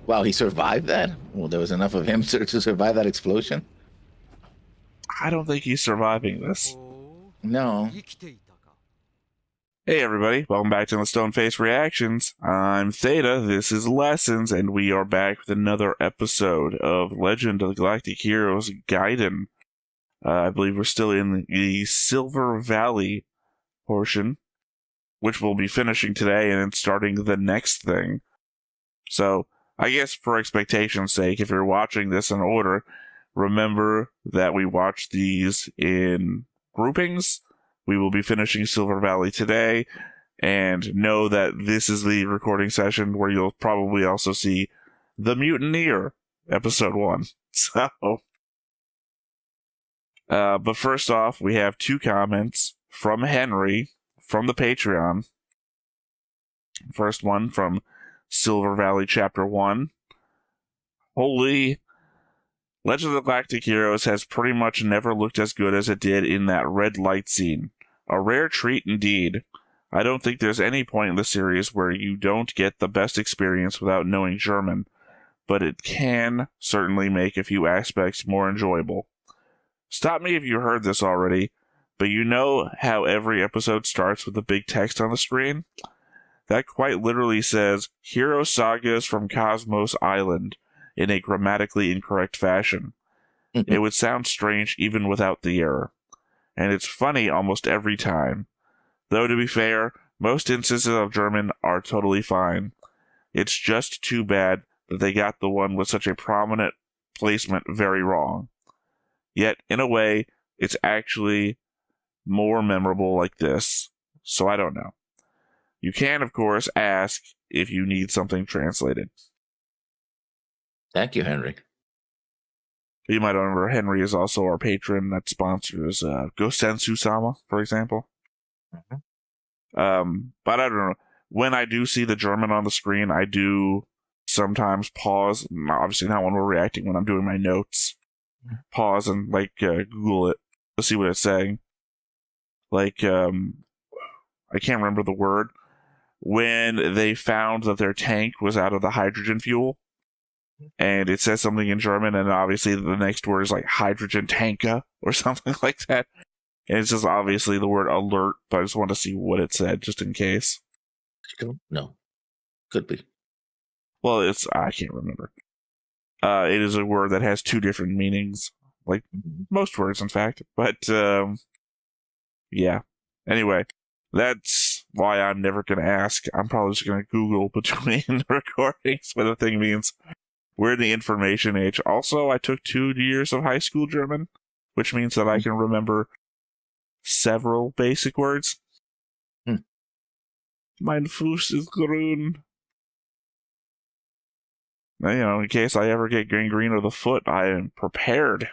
Wow, he survived that? Well, there was enough of him to survive that explosion? I don't think he's surviving this. No. Hey everybody, welcome back to the Stoneface Reactions. I'm Theta, this is Lessons, and we are back with another episode of Legend of the Galactic Heroes Gaiden. I believe we're still in the Silver Valley portion, which we'll be finishing today and then starting the next thing. So, I guess for expectation's sake, if you're watching this in order, remember that we watched these in groupings. We will be finishing Silver Valley today, and know that this is the recording session where you'll probably also see The Mutineer, episode 1. So, but first off, we have 2 comments from Henry from the Patreon. First one from Silver Valley Chapter 1. Holy, Legend of the Galactic Heroes has pretty much never looked as good as it did in that red light scene. A rare treat indeed. I don't think there's any point in the series where you don't get the best experience without knowing German, but it can certainly make a few aspects more enjoyable. Stop me if you heard this already, but you know how every episode starts with the big text on the screen? That quite literally says, Hero Sagas from Cosmos Island, in a grammatically incorrect fashion. It would sound strange even without the error. And it's funny almost every time. Though to be fair, most instances of German are totally fine. It's just too bad that they got the one with such a prominent placement very wrong. Yet, in a way, it's actually more memorable like this. So I don't know. You can, of course, ask if you need something translated. Thank you, Henry. You might remember Henry is also our patron that sponsors Gosensu-sama, for example. But I don't know. When I do see the German on the screen, I do sometimes pause. Obviously not when we're reacting, when I'm doing my notes. Pause and Google it to see what it's saying. I can't remember the word. When they found that their tank was out of the hydrogen fuel, and it says something in German, and obviously the next word is like hydrogen tanka or something like that. And it's just obviously the word alert, but I just want to see what it said, just in case. No. Could be. Well, I can't remember. It is a word that has 2 different meanings, like most words, in fact. But, yeah. Anyway, that's why I'm never going to ask. I'm probably just going to Google between the recordings what the thing means. We're in the information age. Also, I took 2 years of high school German, which means that I can remember several basic words. Mein Fuß ist grün. In case I ever get gangrene of the foot, I am prepared.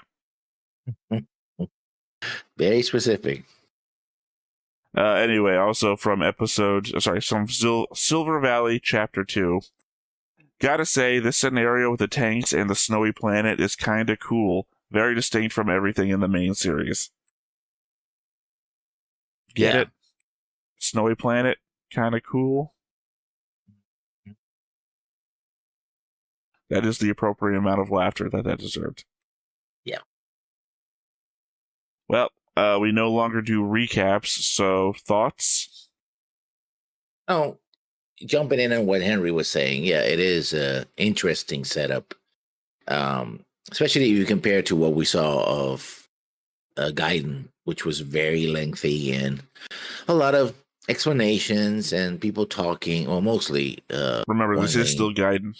Very specific. Anyway, also from Silver Valley Chapter 2. Gotta say, this scenario with the tanks and the snowy planet is kinda cool. Very distinct from everything in the main series. Get it? Snowy planet, kinda cool. That is the appropriate amount of laughter that deserved. Yeah. Well, we no longer do recaps, so thoughts? Oh, jumping in on what Henry was saying, yeah, it is an interesting setup. Especially if you compare to what we saw of Gaiden, which was very lengthy and a lot of explanations and people talking, or mostly. Remember, this is still Gaiden.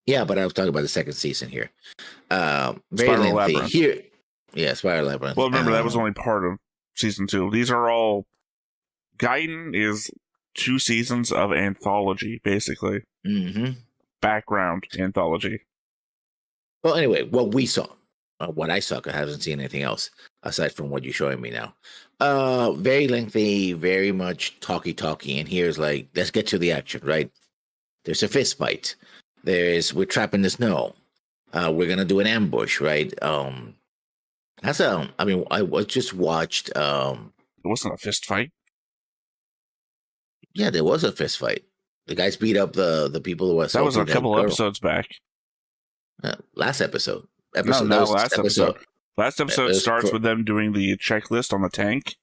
Yeah, but I was talking about the second season here. Very Spiral lengthy Labyrinth. here. Yeah, Spiral Labyrinth. Well, remember, that was only part of season 2. These are all... Gaiden is 2 seasons of anthology, basically. Background anthology. Well, anyway, what we saw. What I saw, because I haven't seen anything else aside from what you're showing me now. Very lengthy, very much talky. And here's like, let's get to the action, right? There's a fist fight. We're trapped in the snow. We're gonna do an ambush, right? I just watched. It wasn't a fist fight. Yeah, there was a fist fight. The guys beat up the people who That was a assaulted that couple girl. episodes back. Last episode. No, That not was last episode. Last episode starts for, with them doing the checklist on the tank.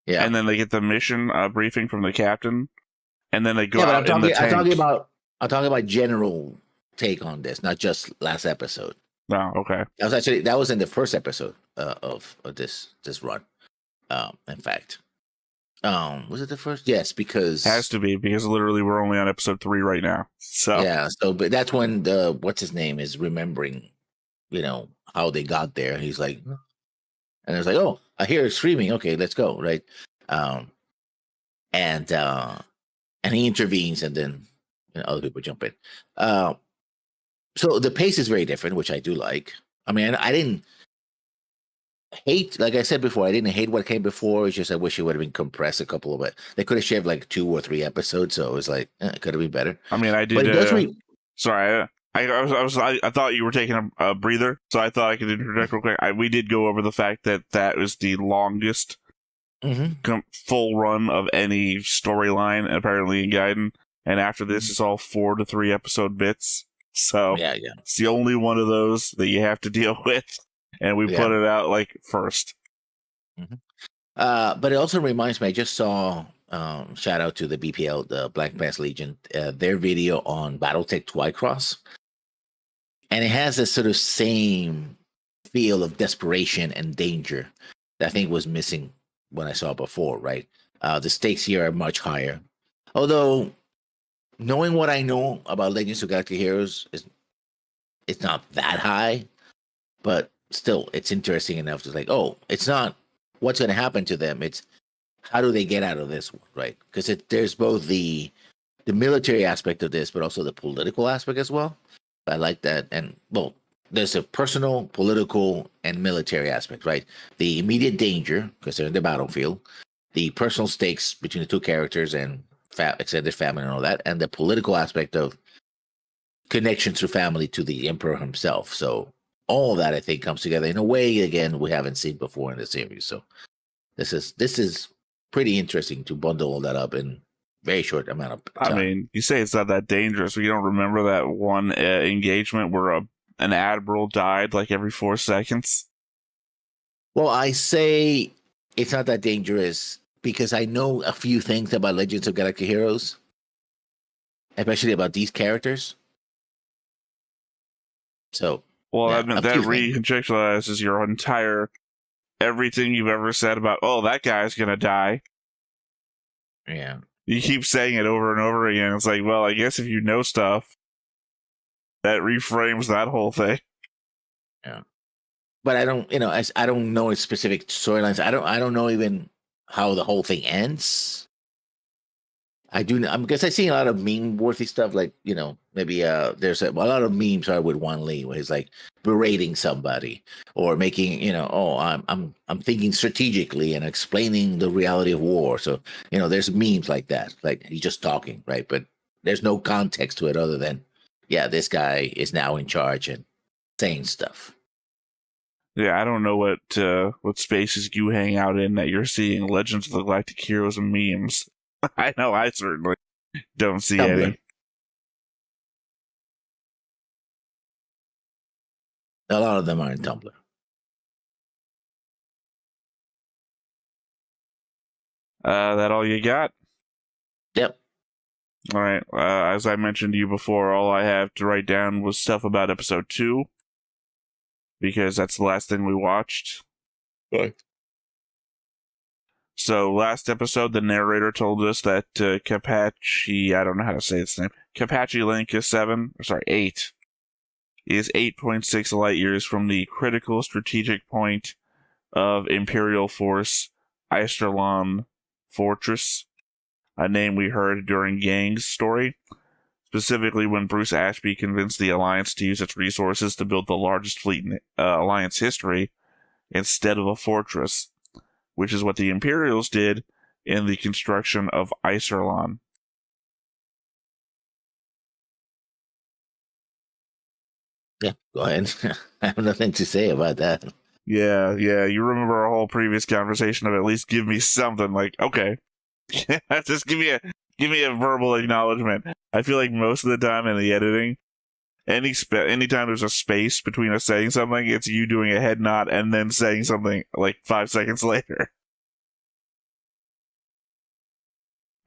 yeah, And then they get the mission briefing from the captain. And then they go but out in the tank. I'm talking about general take on this, not just last episode. Oh, okay. That was in the first episode of this run. In fact, was it the first? Yes, because Has to be, because literally we're only on episode 3 right now. So yeah, but that's when what's his name is remembering, how they got there. He's like, and it's like, oh, I hear it screaming. Okay, let's go, right? And he intervenes, and then other people jump in. So the pace is very different, which I do like. I mean, I didn't hate, like I said before, I didn't hate what came before. It's just I wish it would have been compressed a couple of it. They could have shaved like 2 or 3 episodes, so it was like it could have been better. I mean, I did. But it does sorry, I thought you were taking a breather, so I thought I could interject real quick. We did go over the fact that was the longest full run of any storyline apparently in Gaiden, and after this, it's all 4 to 3 episode bits. So yeah, it's the only one of those that you have to deal with, and we put it out like first. But it also reminds me, I just saw shout out to the BPL, the Black Pants Legion, their video on BattleTech Twycross, and it has this sort of same feel of desperation and danger that I think was missing when I saw it before. Right, the stakes here are much higher, although. Knowing what I know about Legends of Galactic Heroes, it's not that high, but still, it's interesting enough to like, oh, it's not what's going to happen to them. It's how do they get out of this one, right? Because there's both the military aspect of this, but also the political aspect as well. I like that, and well, there's a personal, political, and military aspect, right? The immediate danger because they're in the battlefield, the personal stakes between the two characters, and extended family and all that, and the political aspect of connection through family to the emperor himself. So all of that, I think, comes together in a way again we haven't seen before in the series. So this is pretty interesting to bundle all that up in very short amount of time. I mean, you say it's not that dangerous, but you don't remember that one engagement where an admiral died like every 4 seconds? Well, I say it's not that dangerous because I know a few things about Legends of Galactic Heroes, especially about these characters. So, well, I mean, that recontextualizes your entire everything you've ever said about, oh, that guy's gonna die. Yeah, you keep saying it over and over again. It's like, well, I guess if you know stuff, that reframes that whole thing. Yeah, but I don't, I don't know its specific storylines. I don't know even how the whole thing ends. I do because I've seen a lot of meme-worthy stuff, like maybe there's a lot of memes are with wenli, where he's like berating somebody or making I'm thinking strategically and explaining the reality of war. So there's memes like that, like he's just talking, right? But there's no context to it other than this guy is now in charge and saying stuff. Yeah, I don't know what spaces you hang out in that you're seeing Legends of the Galactic Heroes and memes. I know I certainly don't see Tumblr. any. A lot of them are in Tumblr. That all you got? Yep. All right. As I mentioned to you before, all I have to write down was stuff about episode 2, because that's the last thing we watched. Right. So last episode, the narrator told us that Capaci, I don't know how to say its name, Capaci Link is 8, is 8.6 light years from the critical strategic point of Imperial Force Iserlon Fortress, a name we heard during Gang's story, specifically when Bruce Ashby convinced the Alliance to use its resources to build the largest fleet in Alliance history instead of a fortress, which is what the Imperials did in the construction of Iserlon. Yeah, go ahead. I have nothing to say about that. Yeah, you remember our whole previous conversation of at least give me something, like, okay, just give me Give me a verbal acknowledgement. I feel like most of the time in the editing, anytime there's a space between us saying something, it's you doing a head nod and then saying something like 5 seconds later.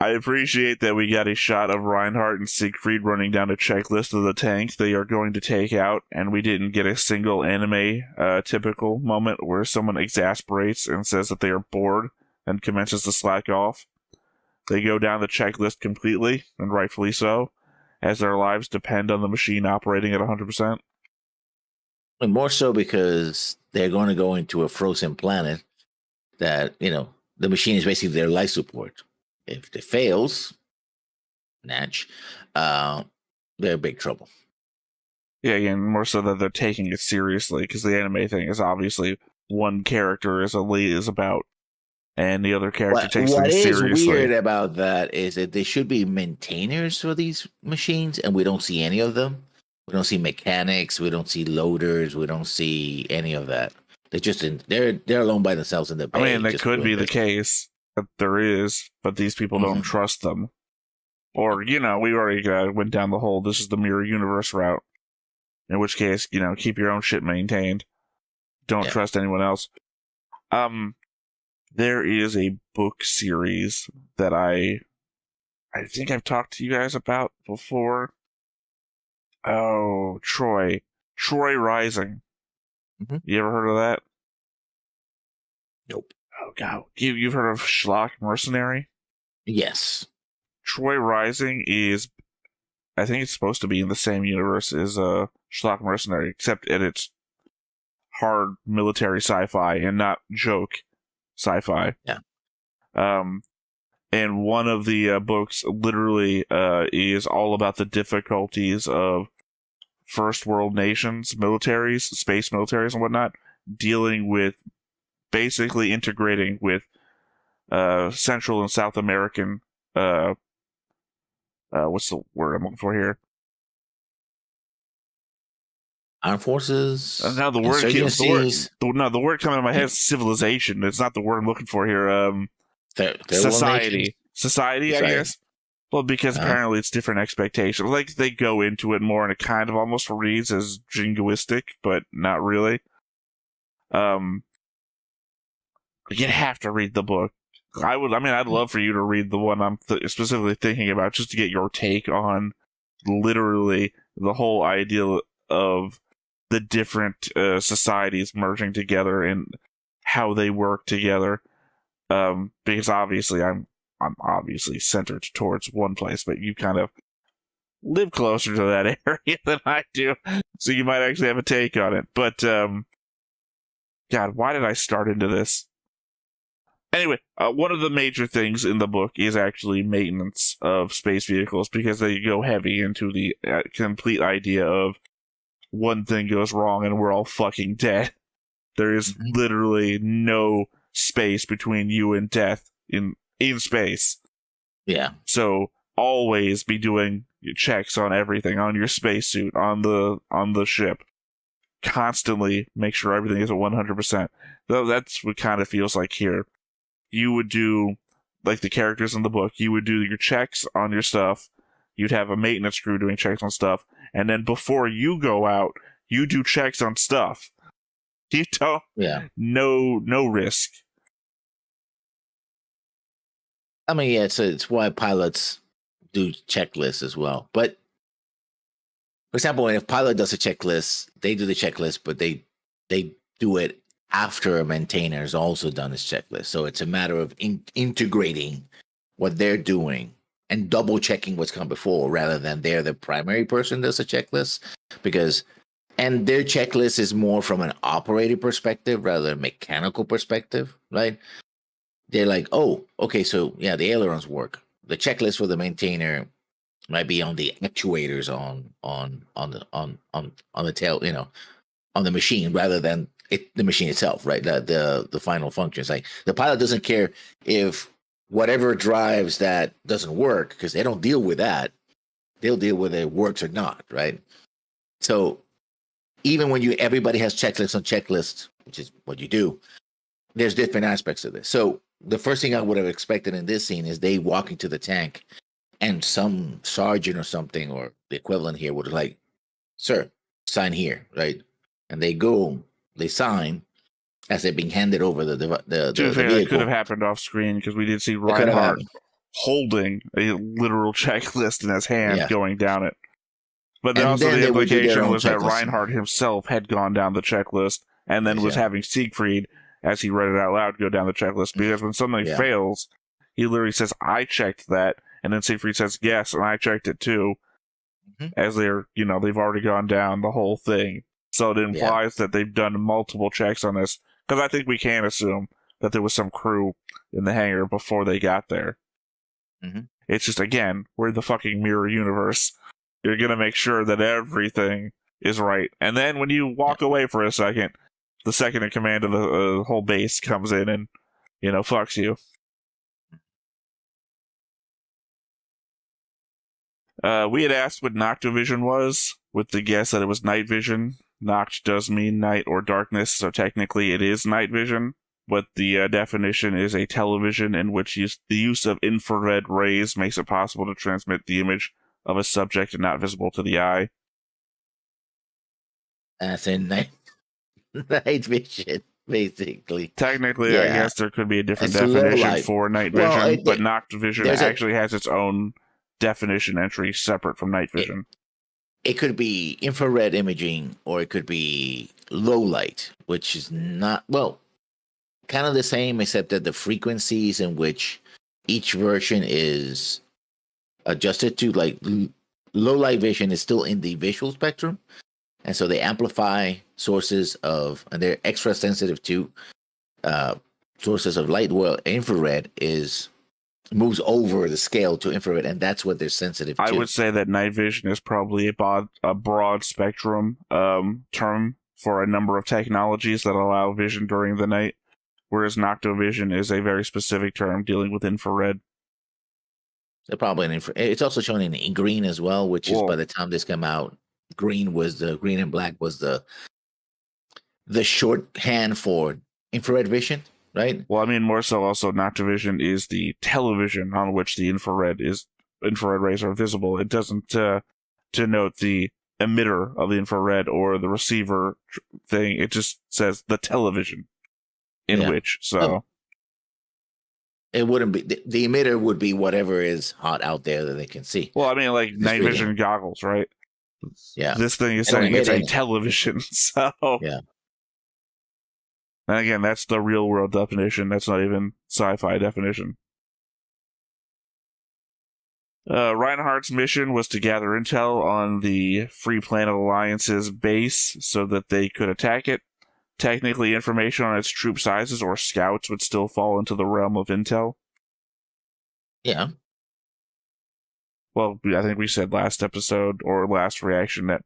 I appreciate that we got a shot of Reinhardt and Siegfried running down a checklist of the tank they are going to take out, and we didn't get a single anime typical moment where someone exasperates and says that they are bored and commences to slack off. They go down the checklist completely, and rightfully so, as their lives depend on the machine operating at 100%. And more so because they're going to go into a frozen planet that, the machine is basically their life support. If it fails, Natch, they're in big trouble. Yeah, and more so that they're taking it seriously, because the anime thing is obviously one character is about, and the other character takes things seriously. What is weird about that is that they should be maintainers for these machines, and we don't see any of them. We don't see mechanics. We don't see loaders. We don't see any of that. They're alone by themselves in the bay. I mean, that could be the case that there is, but these people don't trust them. Or, we already went down the whole this is the mirror universe route. In which case, keep your own shit maintained. Don't trust anyone else. There is a book series that I think I've talked to you guys about before. Oh, Troy Rising. Mm-hmm. You ever heard of that? Nope. Oh god, you've heard of Schlock Mercenary? Yes. Troy Rising is, I think it's supposed to be in the same universe as Schlock Mercenary, except it's hard military sci-fi and not joke sci-fi. Yeah. And one of the books literally is all about the difficulties of first world nations, militaries, space militaries and whatnot, dealing with basically integrating with Central and South American what's the word I'm looking for here? Armed forces. Now the word coming to my head is civilization. It's not the word I'm looking for here. Society, I guess. Well, because apparently it's different expectations. Like, they go into it more and it kind of almost reads as jingoistic, but not really. You have to read the book. I'd love for you to read the one I'm specifically thinking about, just to get your take on literally the whole idea of the different societies merging together and how they work together. Because obviously I'm obviously centered towards one place, but you kind of live closer to that area than I do, so you might actually have a take on it. But God, why did I start into this? Anyway, one of the major things in the book is actually maintenance of space vehicles, because they go heavy into the complete idea of one thing goes wrong and we're all fucking dead. There is literally no space between you and death in space. Yeah. So always be doing checks on everything, on your spacesuit, on the ship. Constantly make sure everything is at 100%. Though that's what kind of feels like here. You would do, like the characters in the book, you would do your checks on your stuff. You'd have a maintenance crew doing checks on stuff. And then before you go out, you do checks on stuff. You don't. Yeah. No risk. I mean, yeah, it's why pilots do checklists as well. But for example, if pilot does a checklist, they do the checklist, but they do it after a maintainer has also done his checklist. So it's a matter of integrating what they're doing and double checking what's come before, rather than they're the primary person does a checklist. And their checklist is more from an operator perspective rather than a mechanical perspective, right? They're like, oh, okay, so yeah, the ailerons work. The checklist for the maintainer might be on the actuators on the tail, on the machine, rather than the machine itself, right? The final functions. Like, the pilot doesn't care if whatever drives that doesn't work, because they don't deal with that. They'll deal with it works or not, right? So even when everybody has checklists on checklists, which is what you do, there's different aspects of this. So the first thing I would have expected in this scene is they walking to the tank and some sergeant or something or the equivalent here would like, sir, sign here, right? And they sign as they're being handed over To be the fair, that could vehicle. have happened off screen because we did see It could have Reinhardt happened. holding a literal checklist in his hand Yeah. going down it. But then And also then the they would do their implication own was that checklist. Reinhardt himself had gone down the checklist and then was Yeah. having Siegfried, as he read it out loud, go down the checklist. Because when something Yeah. fails, he literally says, I checked that. And then Siegfried says, yes, and I checked it too. Mhm. As they're, they've already gone down the whole thing. So it implies that they've done multiple checks on this. Because I think we can assume that there was some crew in the hangar before they got there. Mhm. It's just, again, we're in the fucking mirror universe. You're going to make sure that everything is right. And then when you walk away for a second, the second in command of the whole base comes in and, fucks you. We had asked what noctovision was, with the guess that it was night vision. Noct does mean night or darkness, so technically it is night vision. But the definition is a television in which the use of infrared rays makes it possible to transmit the image of a subject not visible to the eye. That's in night vision, basically. Technically, I Yeah. guess there could be a different It's low definition light. for night Well, vision, but noctovision there's actually has its own definition entry separate from night vision. It could be infrared imaging or it could be low light, which is not, well, kind of the same, except that the frequencies in which each version is adjusted to, like low light vision is still in the visual spectrum. And so they amplify sources and they're extra sensitive to sources of light. Well, infrared moves over the scale to infrared, and that's what they're sensitive to. I would say that night vision is probably a broad spectrum term for a number of technologies that allow vision during the night, whereas noctovision is a very specific term dealing with infrared. They're probably it's also shown in green as well, which is by the time this came out, green and black was the shorthand for infrared vision, right? Well, I mean, more so also noctovision is the television on which the infrared rays are visible. It doesn't denote the emitter of the infrared or the receiver thing. It just says the television in which. So it wouldn't be the emitter would be whatever is hot out there that they can see. Well, I mean, like night vision goggles, right? Yeah. This thing is saying it's a television. So yeah. And again, that's the real world definition. That's not even sci-fi definition. Reinhardt's mission was to gather intel on the Free Planet Alliance's base so that they could attack it. Technically, information on its troop sizes or scouts would still fall into the realm of intel. Yeah. Well, I think we said last episode or last reaction that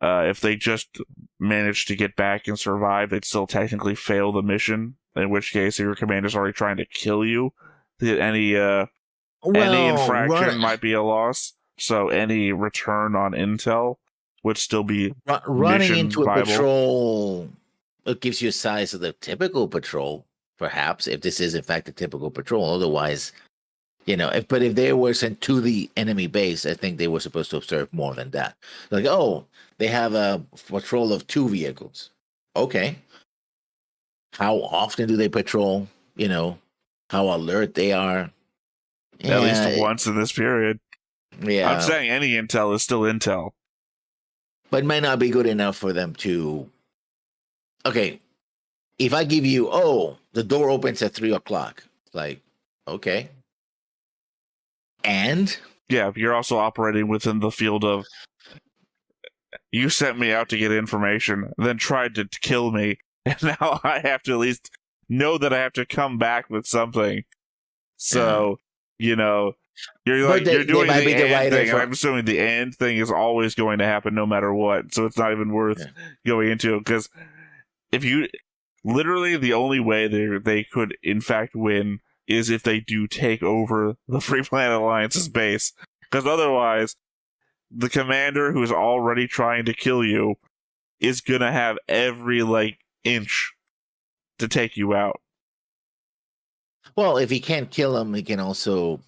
if they just managed to get back and survive, they'd still technically fail the mission, in which case if your commander's already trying to kill you, any infraction might be a loss. So any return on intel would still be running into viable. A patrol. It gives you a size of the typical patrol, perhaps, if this is in fact a typical patrol. Otherwise, if they were sent to the enemy base, I think they were supposed to observe more than that. Like, oh, they have a patrol of 2 vehicles. Okay. How often do they patrol? How alert they are. At least once in this period. Yeah. I'm saying any intel is still intel. But it might not be good enough for them to... Okay. If I give you, the door opens at 3:00, like, okay. And? Yeah, you're also operating within the field of, you sent me out to get information, then tried to kill me, and now I have to at least know that I have to come back with something. So, you're doing the and thing, and I'm assuming the and thing is always going to happen no matter what, so it's not even worth going into, because if you... Literally, the only way they could, in fact, win is if they do take over the Free Planet Alliance's base. Because otherwise, the commander who's already trying to kill you is gonna have every, inch to take you out. Well, if he can't kill him, he can also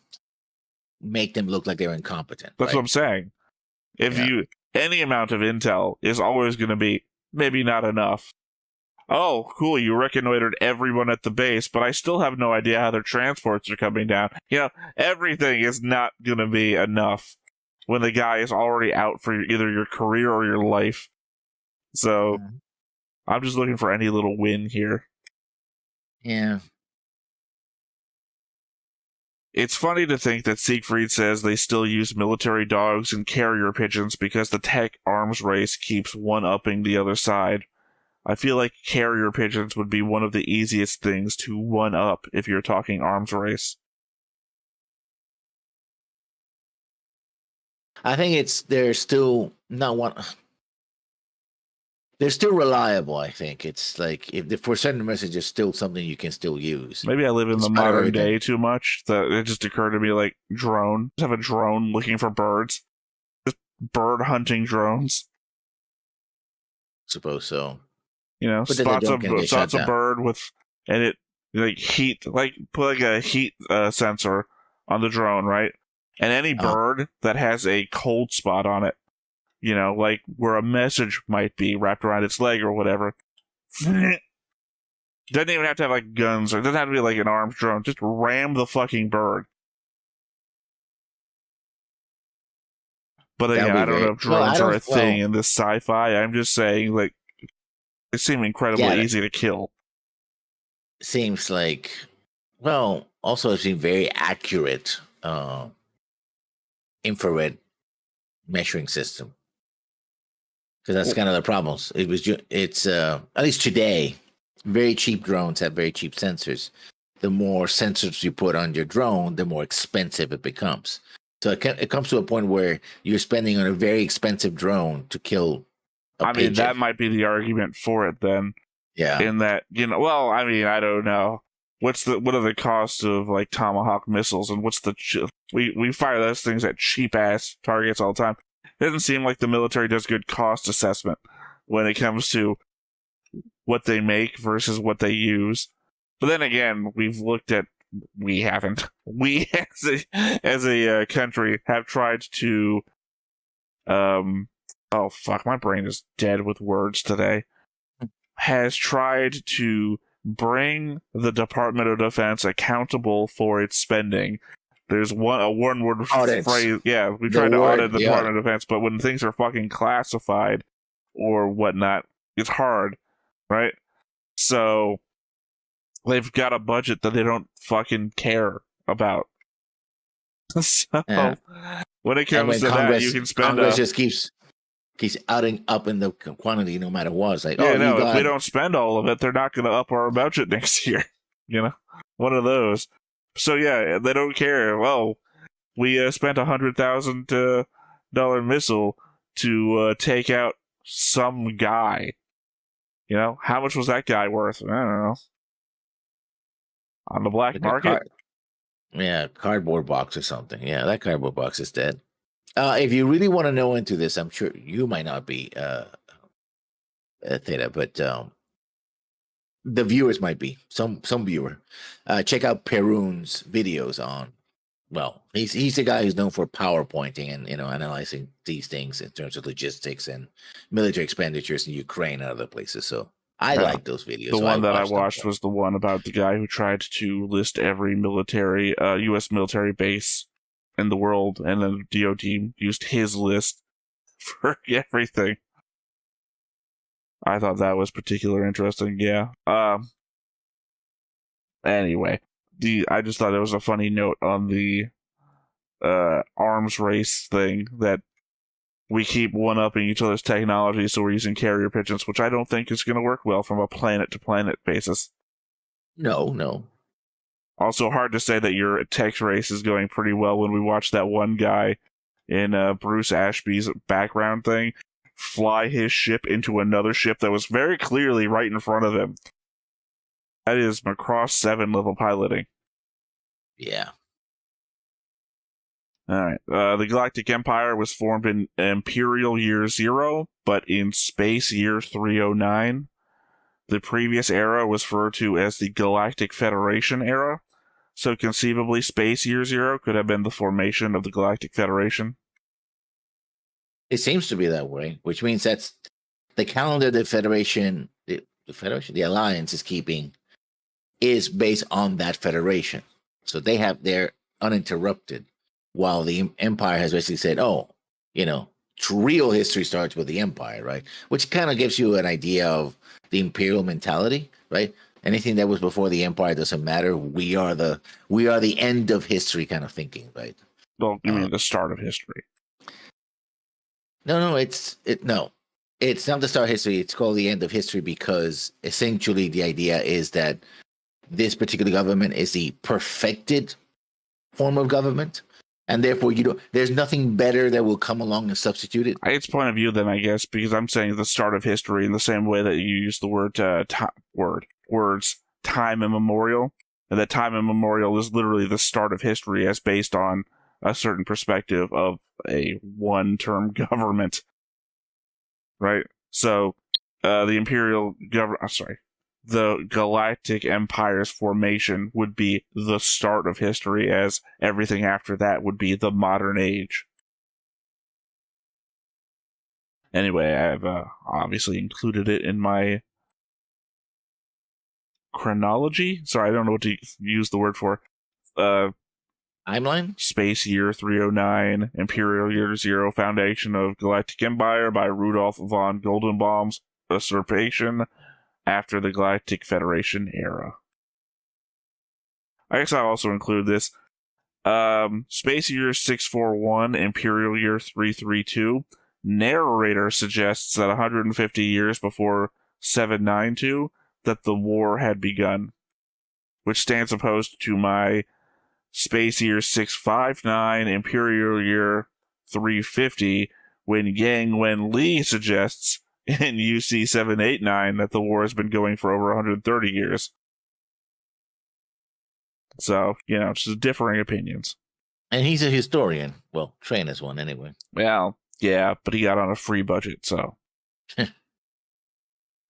make them look like they're incompetent. That's what I'm saying. If any amount of intel is always going to be maybe not enough. Oh, cool, you reconnoitered everyone at the base, but I still have no idea how their transports are coming down. Everything is not going to be enough when the guy is already out for either your career or your life. So, I'm just looking for any little win here. Yeah. It's funny to think that Siegfried says they still use military dogs and carrier pigeons because the tech arms race keeps one-upping the other side. I feel like carrier pigeons would be one of the easiest things to one-up if you're talking arms race. I think they're still not one. They're still reliable. I think it's like if for certain messages, still something you can still use. Maybe I live in the modern day too much that it just occurred to me like drone. Just have a drone looking for birds, just bird hunting drones. Suppose so. Spots a bird with, and it like heat, like put like a heat sensor on the drone, right? And any bird that has a cold spot on it, like where a message might be wrapped around its leg or whatever. Doesn't even have to have like guns, or it doesn't have to be like an armed drone. Just ram the fucking bird. But again, I don't know if drones are a thing in this sci-fi. I'm just saying, like, they seem incredibly easy to kill. Seems like, also it seems very accurate infrared measuring system. Because that's kind of the problems. It's at least today, very cheap drones have very cheap sensors. The more sensors you put on your drone, the more expensive it becomes. So it comes to a point where you're spending on a very expensive drone to kill a pigeon. Mean, that might be the argument for it then. Yeah. In that, I don't know. What are the costs of like Tomahawk missiles, and what's we fire those things at cheap ass targets all the time. It doesn't seem like the military does good cost assessment when it comes to what they make versus what they use. But then again, we haven't. We as a country have tried to oh fuck, my brain is dead with words today. Has tried to bring the Department of Defense accountable for its spending. There's a one-word phrase. Yeah, we tried to audit the Department of Defense, but when things are fucking classified or whatnot, it's hard, right? So they've got a budget that they don't fucking care about. So when it comes to that, you can spend. Congress just keeps adding up in the quantity no matter what. It's like, if we don't spend all of it, they're not going to up our budget next year. One of those. So yeah, they don't care. Well, we spent $100,000 missile to take out some guy. How much was that guy worth? I don't know. On the black market? Cardboard box or something. Yeah, that cardboard box is dead. If you really want to know into this, I'm sure you might not be Theta, but the viewers might be. Some viewer. Check out Perun's videos on. Well, he's the guy who's known for PowerPointing and analyzing these things in terms of logistics and military expenditures in Ukraine and other places. So I like those videos. The one that I watched was the one about the guy who tried to list every military, U.S. military base in the world, and then the DoD used his list for everything. I thought that was particularly interesting. Yeah. Anyway, I just thought it was a funny note on the arms race thing that we keep one-upping each other's technology, so we're using carrier pigeons, which I don't think is going to work well from a planet-to-planet basis. No. Also, hard to say that your tech race is going pretty well when we watch that one guy in Bruce Ashby's background thing fly his ship into another ship that was very clearly right in front of him. That is Macross 7 level piloting. Yeah. Alright. The Galactic Empire was formed in Imperial Year 0, but in Space Year 309. The previous era was referred to as the Galactic Federation era. So conceivably, Space Year Zero could have been the formation of the Galactic Federation. It seems to be that way, which means that's the calendar the Federation, the Alliance is keeping is based on that Federation. So they're uninterrupted, while the Empire has basically said, "Oh, you know, real history starts with the Empire," right? Which kind of gives you an idea of the Imperial mentality, right? Anything that was before the Empire doesn't matter. We are the end of history kind of thinking, right? Well, you mean the start of history? No, no. It's not the start of history. It's called the end of history because essentially the idea is that this particular government is the perfected form of government, and therefore there's nothing better that will come along and substitute it. It's point of view then, I guess, because I'm saying the start of history in the same way that you use the words time immemorial, and that time immemorial is literally the start of history as based on a certain perspective of a one-term government, right? So, the Imperial government, the Galactic Empire's formation would be the start of history, as everything after that would be the modern age. Anyway, I've obviously included it in my chronology. Sorry, I don't know what to use the word for. Timeline? Space Year 309, Imperial Year 0, Foundation of Galactic Empire by Rudolf von Goldenbaum's usurpation after the Galactic Federation era. I guess I'll also include this. Space Year 641, Imperial Year 332. Narrator suggests that 150 years before 792 that the war had begun, which stands opposed to my Space Year 659, Imperial Year 350, when Yang Wenli suggests in UC 789 that the war has been going for over 130 years. So, just differing opinions. And he's a historian. Well, trained as one anyway. Well, yeah, but he got on a free budget, so. Alright,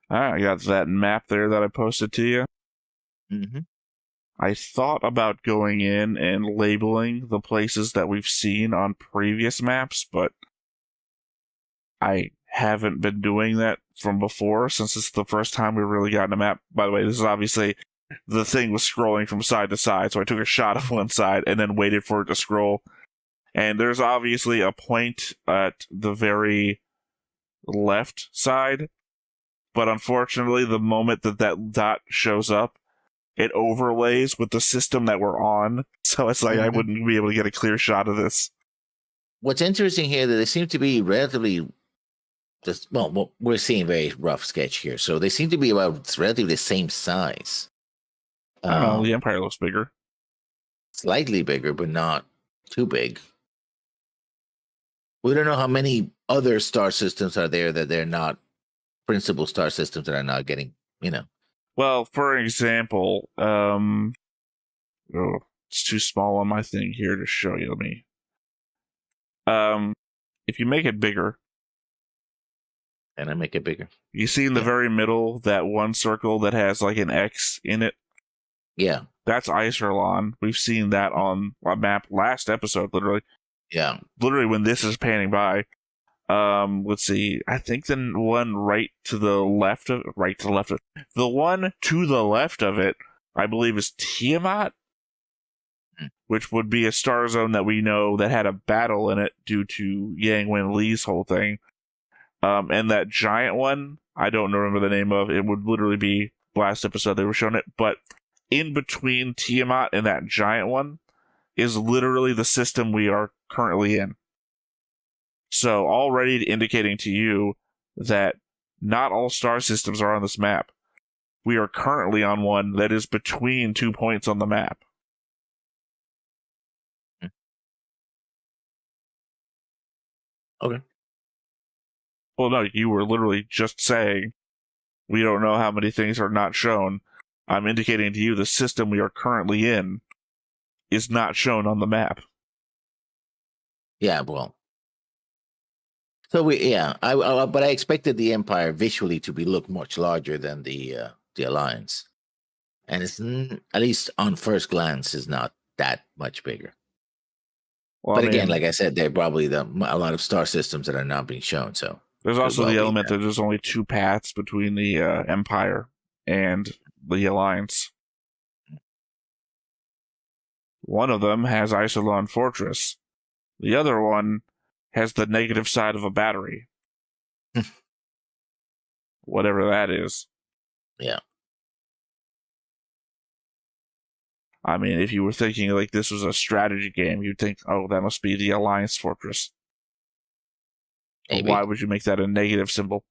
I got that map there that I posted to you. Mm-hmm. I thought about going in and labeling the places that we've seen on previous maps, but I haven't been doing that from before, since it's the first time we've really gotten a map. By the way, this is obviously, the thing was scrolling from side to side, so I took a shot of one side and then waited for it to scroll. And there's obviously a point at the very left side, but unfortunately, the moment that dot shows up, it overlays with the system that we're on, so it's like I wouldn't be able to get a clear shot of this. What's interesting here that they seem to be relatively, we're seeing a very rough sketch here, so they seem to be about relatively the same size. I don't know, the Empire looks bigger. Slightly bigger, but not too big. We don't know how many other star systems are there that they're not principal star systems that are not getting, Well, for example, it's too small on my thing here to show you. If you make it bigger, and I make it bigger. You see in the very middle that one circle that has like an X in it? Yeah. That's Iserlon. We've seen that on a map last episode, literally. Yeah. Literally when this is panning by. Let's see. I think the one the one to the left of it, I believe, is Tiamat, which would be a star zone that we know that had a battle in it due to Yang Wenli's whole thing. And that giant one, I don't remember the name of. It would literally be last episode they were showing it, but in between Tiamat and that giant one is literally the system we are currently in. So already indicating to you that not all star systems are on this map. We are currently on one that is between 2 points on the map. Okay. Well, no, you were literally just saying we don't know how many things are not shown. I'm indicating to you the system we are currently in is not shown on the map. Yeah, well. So but I expected the Empire visually to look much larger than the Alliance. and it's at least on first glance is not that much bigger. Well, But I again, mean, like I said, there are probably a lot of star systems that are not being shown. So there's could also well the be element that. that there's only two paths between the Empire and the Alliance. One of them has Isolon Fortress. The other one has the negative side of a battery. Whatever that is. Yeah. I mean, if you were thinking like this was a strategy game, you'd think, oh, that must be the Alliance Fortress. But Maybe. why would you make that a negative symbol?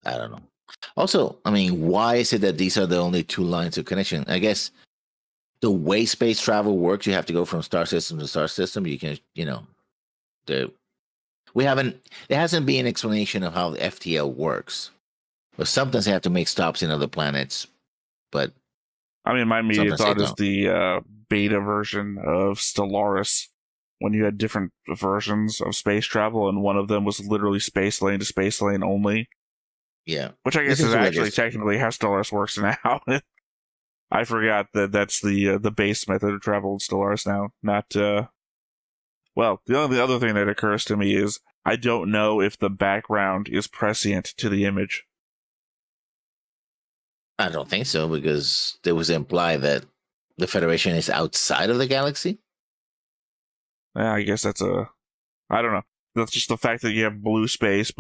I don't know. Also, I mean, why is it that these are the only two lines of connection? I guess the way space travel works, you have to go from star system to star system. You can, the we haven't. There hasn't been an explanation of how the FTL works. But sometimes they have to make stops in other planets. But I mean, my immediate sometimes they thought is don't. the beta version of Stellaris, when you had different versions of space travel, and one of them was literally space lane to space lane only. Yeah, Which I this guess is is what I actually guess. technically how Stellaris works now. I forgot that that's the base method of travel in Stellaris now. Not well. The only other thing that occurs to me is I don't know if the background is prescient to the image. I don't think so because there was implied that the Federation is outside of the galaxy. Yeah, I guess that's a. I don't know. That's just the fact that you have blue space,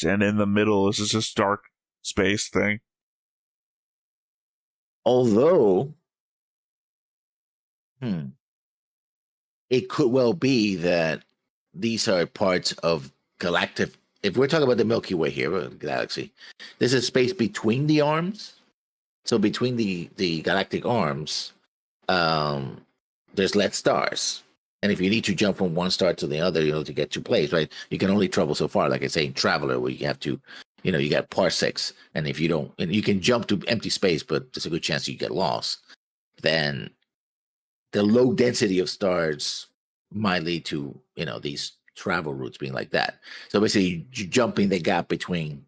and in the middle is just this dark space thing. Although, it could well be that these are parts of galactic. If we're talking about the Milky Way here, the galaxy, this is space between the arms. So between the galactic arms, um, there's less stars. And if you need to jump from one star to the other, to get to place, right? You can only travel so far. Like I say in Traveler, where you have to, you got parsecs, and if you don't, and you can jump to empty space, but there's a good chance you get lost. Then the low density of stars might lead to these travel routes being like that. So basically, you jumping the gap between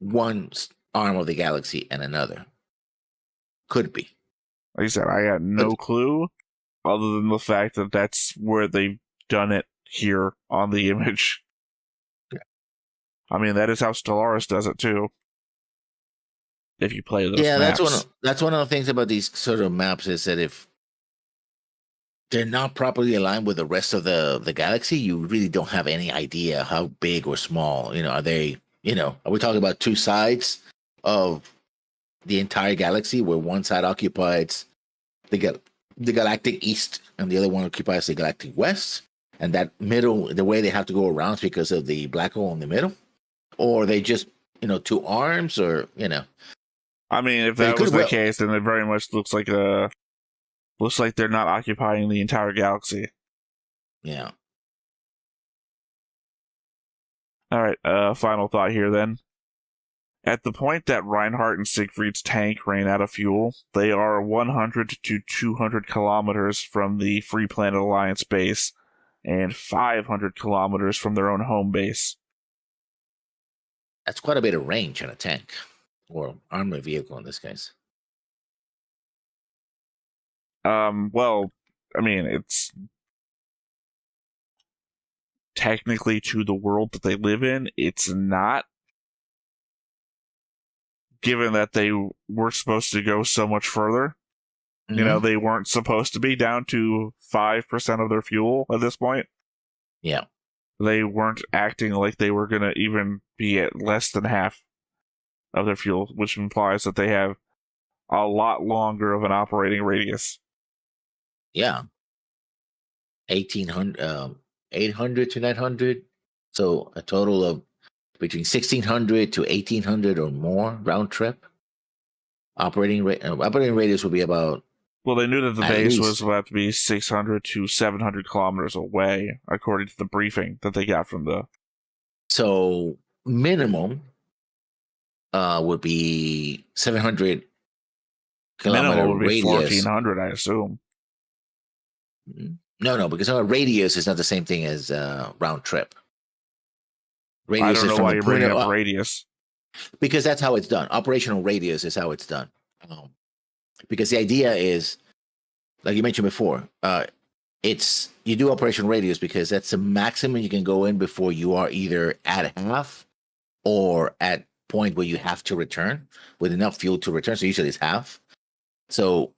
one arm of the galaxy and another could be. Like I said, I got no clue other than the fact that that's where they've done it here on the image. I mean, that is how Stellaris does it too. If you play those maps. That's one of the things about these sort of maps is that if they're not properly aligned with the rest of the galaxy, you really don't have any idea how big or small. Are they? Are we talking about two sides of the entire galaxy, where one side occupies the galactic east and the other one occupies the galactic west, and that middle, the way they have to go around is because of the black hole in the middle, or they just two arms, or I mean, if that was the case, then it very much looks like they're not occupying the entire galaxy. Yeah. All right. Final thought here then. At the point that Reinhardt and Siegfried's tank ran out of fuel, they are 100 to 200 kilometers from the Free Planet Alliance base and 500 kilometers from their own home base. That's quite a bit of range on a tank, or armored vehicle in this case. Well, I mean, it's technically to the world that they live in, it's not. Given that they were supposed to go so much further. Mm-hmm. They weren't supposed to be down to 5% of their fuel at this point. Yeah. They weren't acting like they were going to even be at less than half of their fuel, which implies that they have a lot longer of an operating radius. Yeah. 800 to 900. So a total of between 1600 to 1800 or more round trip. Operating radius would be about. Well, they knew that the base was about to be 600 to 700 kilometers away, according to the briefing that they got from the. So minimum would be 700 kilometer minimum would be radius. 1400, I assume. No, because our radius is not the same thing as round trip. Radius I don't know why you're bringing up radius. Because that's how it's done. Operational radius is how it's done. Because the idea is, like you mentioned before, it's you do operation radius because that's the maximum you can go in before you are either at half or at point where you have to return with enough fuel to return. So usually it's half. So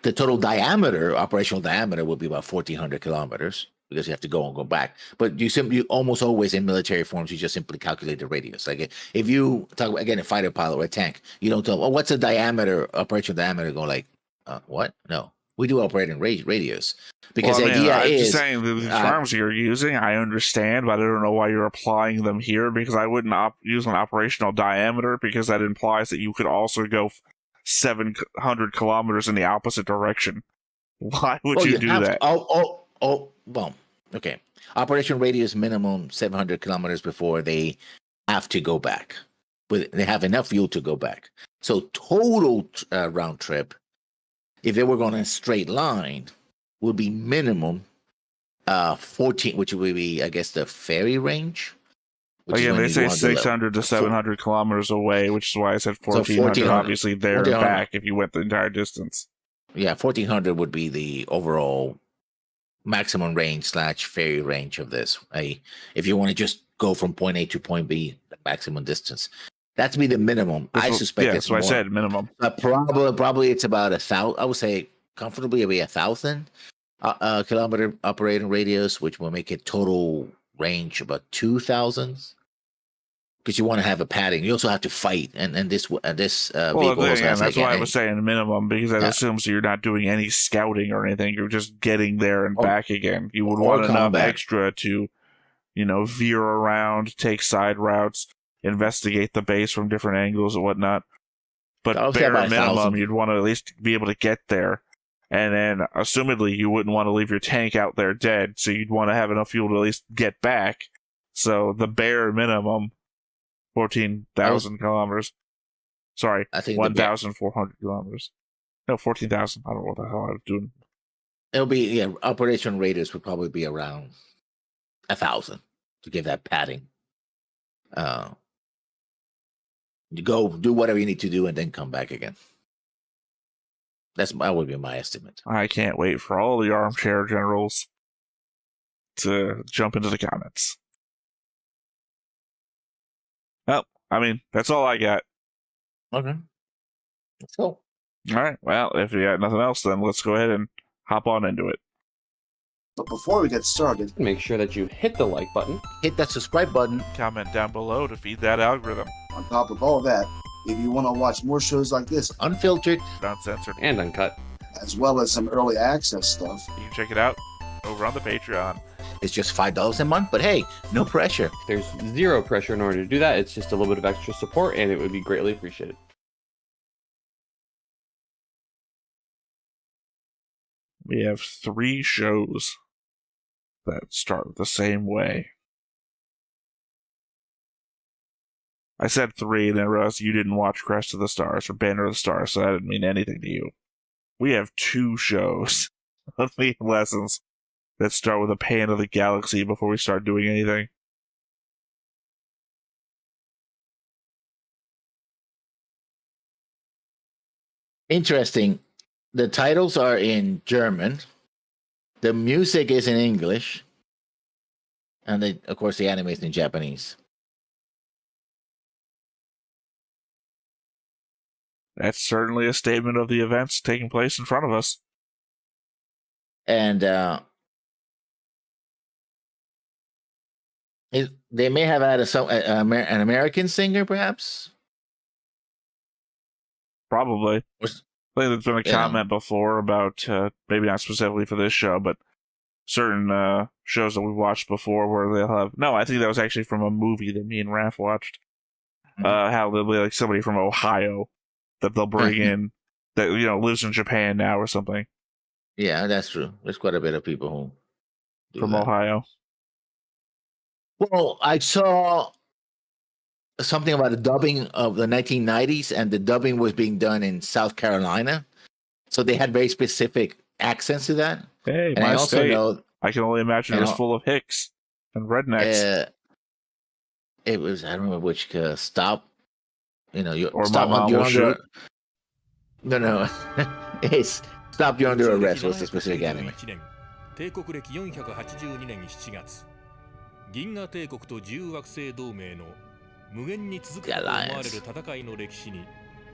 the total diameter, operational diameter, will be about 1,400 kilometers because you have to go and go back. But you almost always in military forms, you just simply calculate the radius. Like if you talk about, again, a fighter pilot or a tank, you don't tell, oh, what's the diameter, operational diameter? Go like, what? No, we do operating radius because Well, I the mean, idea I'm just is saying the terms you're using, I understand, but I don't know why you're applying them here because I wouldn't use an operational diameter because that implies that you could also go 700 kilometers in the opposite direction. Why would you do that? Well, okay. Operation radius minimum 700 kilometers before they have to go back. But they have enough fuel to go back. So total round trip, if they were going in a straight line, would be minimum 14, which would be, I guess, the ferry range. Again, they say 600 to 700 kilometers away, which is why I said 1,400. Obviously, there and back if you went the entire distance. Yeah, 1,400 would be the overall maximum range / ferry range of this. If you want to just go from point A to point B, the maximum distance. That's be the minimum. I suspect it's more. I said minimum. Probably it's about 1,000. I would say comfortably it'll be 1,000 kilometer operating radius, which will make it total range about 2,000. Because you want to have a padding, you also have to fight, and this vehicle also has that's why I was saying minimum because that assumes you're not doing any scouting or anything. You're just getting there and back again. You would want enough extra to, veer around, take side routes, investigate the base from different angles and whatnot. But bare minimum, you'd want to at least be able to get there. And then, assumedly, you wouldn't want to leave your tank out there dead, so you'd want to have enough fuel to at least get back. So the bare minimum, 14,000 kilometers. Sorry, 1,400 kilometers. No, 14,000. I don't know what the hell I was doing. It'll be, operation radius would probably be around 1,000 to give that padding. You go do whatever you need to do and then come back again. That would be my estimate. I can't wait for all the armchair generals to jump into the comments. Well, I mean, that's all I got. Okay. Let's go. All right. Well, if you got nothing else, then let's go ahead and hop on into it. But before we get started, make sure that you hit the like button, hit that subscribe button, comment down below to feed that algorithm. On top of all that, if you want to watch more shows like this, unfiltered, uncensored, and uncut, as well as some early access stuff, you can check it out over on the Patreon. It's just $5 a month, but hey, no pressure. There's zero pressure in order to do that. It's just a little bit of extra support, and it would be greatly appreciated. We have 3 shows that start the same way. I said 3, and then realized you didn't watch Crest of the Stars or Banner of the Stars, so that didn't mean anything to you. We have 2 shows of the lessons that start with a pan of the galaxy before we start doing anything. Interesting. The titles are in German. The music is in English. And of course, the anime is in Japanese. That's certainly a statement of the events taking place in front of us. And they may have had an American singer, perhaps? Probably. I think there's been a comment before about, maybe not specifically for this show, but certain shows that we've watched before where they'll have... No, I think that was actually from a movie that me and Raph watched. Mm-hmm. How there'll be like somebody from Ohio that they'll bring in that, lives in Japan now or something. Yeah, that's true. There's quite a bit of people who do from that. Ohio. Well, I saw something about the dubbing of the 1990s, and the dubbing was being done in South Carolina. So they had very specific accents to that. Hey, and I also know... I can only imagine it was full of hicks and rednecks. It was, I don't remember which, stop. Or stop, my mom will shoot. No, no. It's stop you under arrest. What's the specific anime? 年帝国歴482年7月銀河帝国と自由惑星同盟の無限に続くかと思われる戦いの歴史に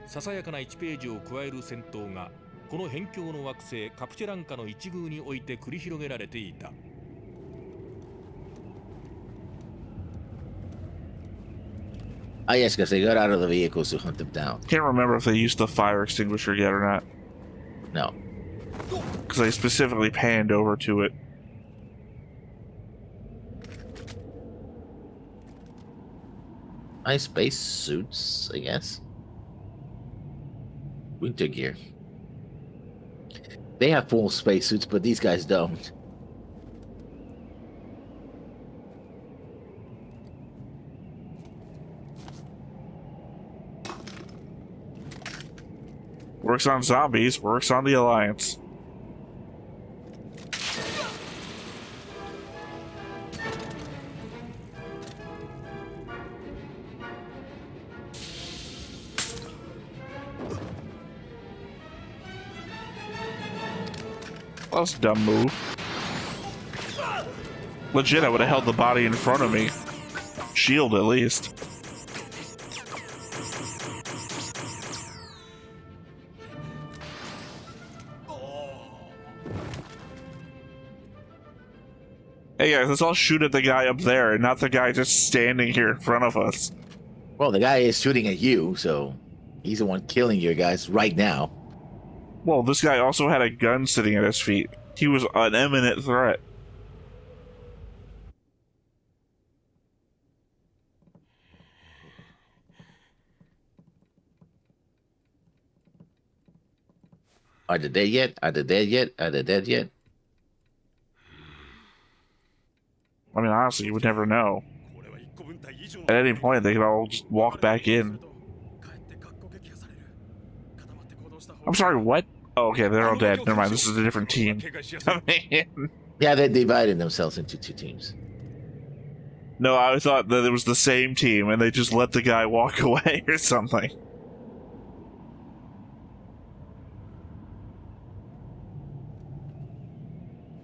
ささやかな1ページを加える戦闘がこの辺境の惑星カプチェランカの一遇において繰り広げられていた。Ah, yes, because they got out of the vehicles to hunt them down. Can't remember if they used the fire extinguisher yet or not. No. Because they specifically panned over to it. Nice space suits, I guess. Winter gear. They have full space suits, but these guys don't. Works on zombies, works on the Alliance. That was a dumb move. Legit, I would have held the body in front of me. Shield, at least. Hey guys, let's all shoot at the guy up there and not the guy just standing here in front of us. Well, the guy is shooting at you, so he's the one killing your guys right now. Well, this guy also had a gun sitting at his feet. He was an imminent threat. Are they dead yet? Are they dead yet? Are they dead yet? I mean, honestly, you would never know. At any point, they could all just walk back in. I'm sorry, what? Oh, okay, they're all dead. Never mind, this is a different team. I mean, Yeah, they divided themselves into two teams. no, I thought that it was the same team and they just let the guy walk away or something.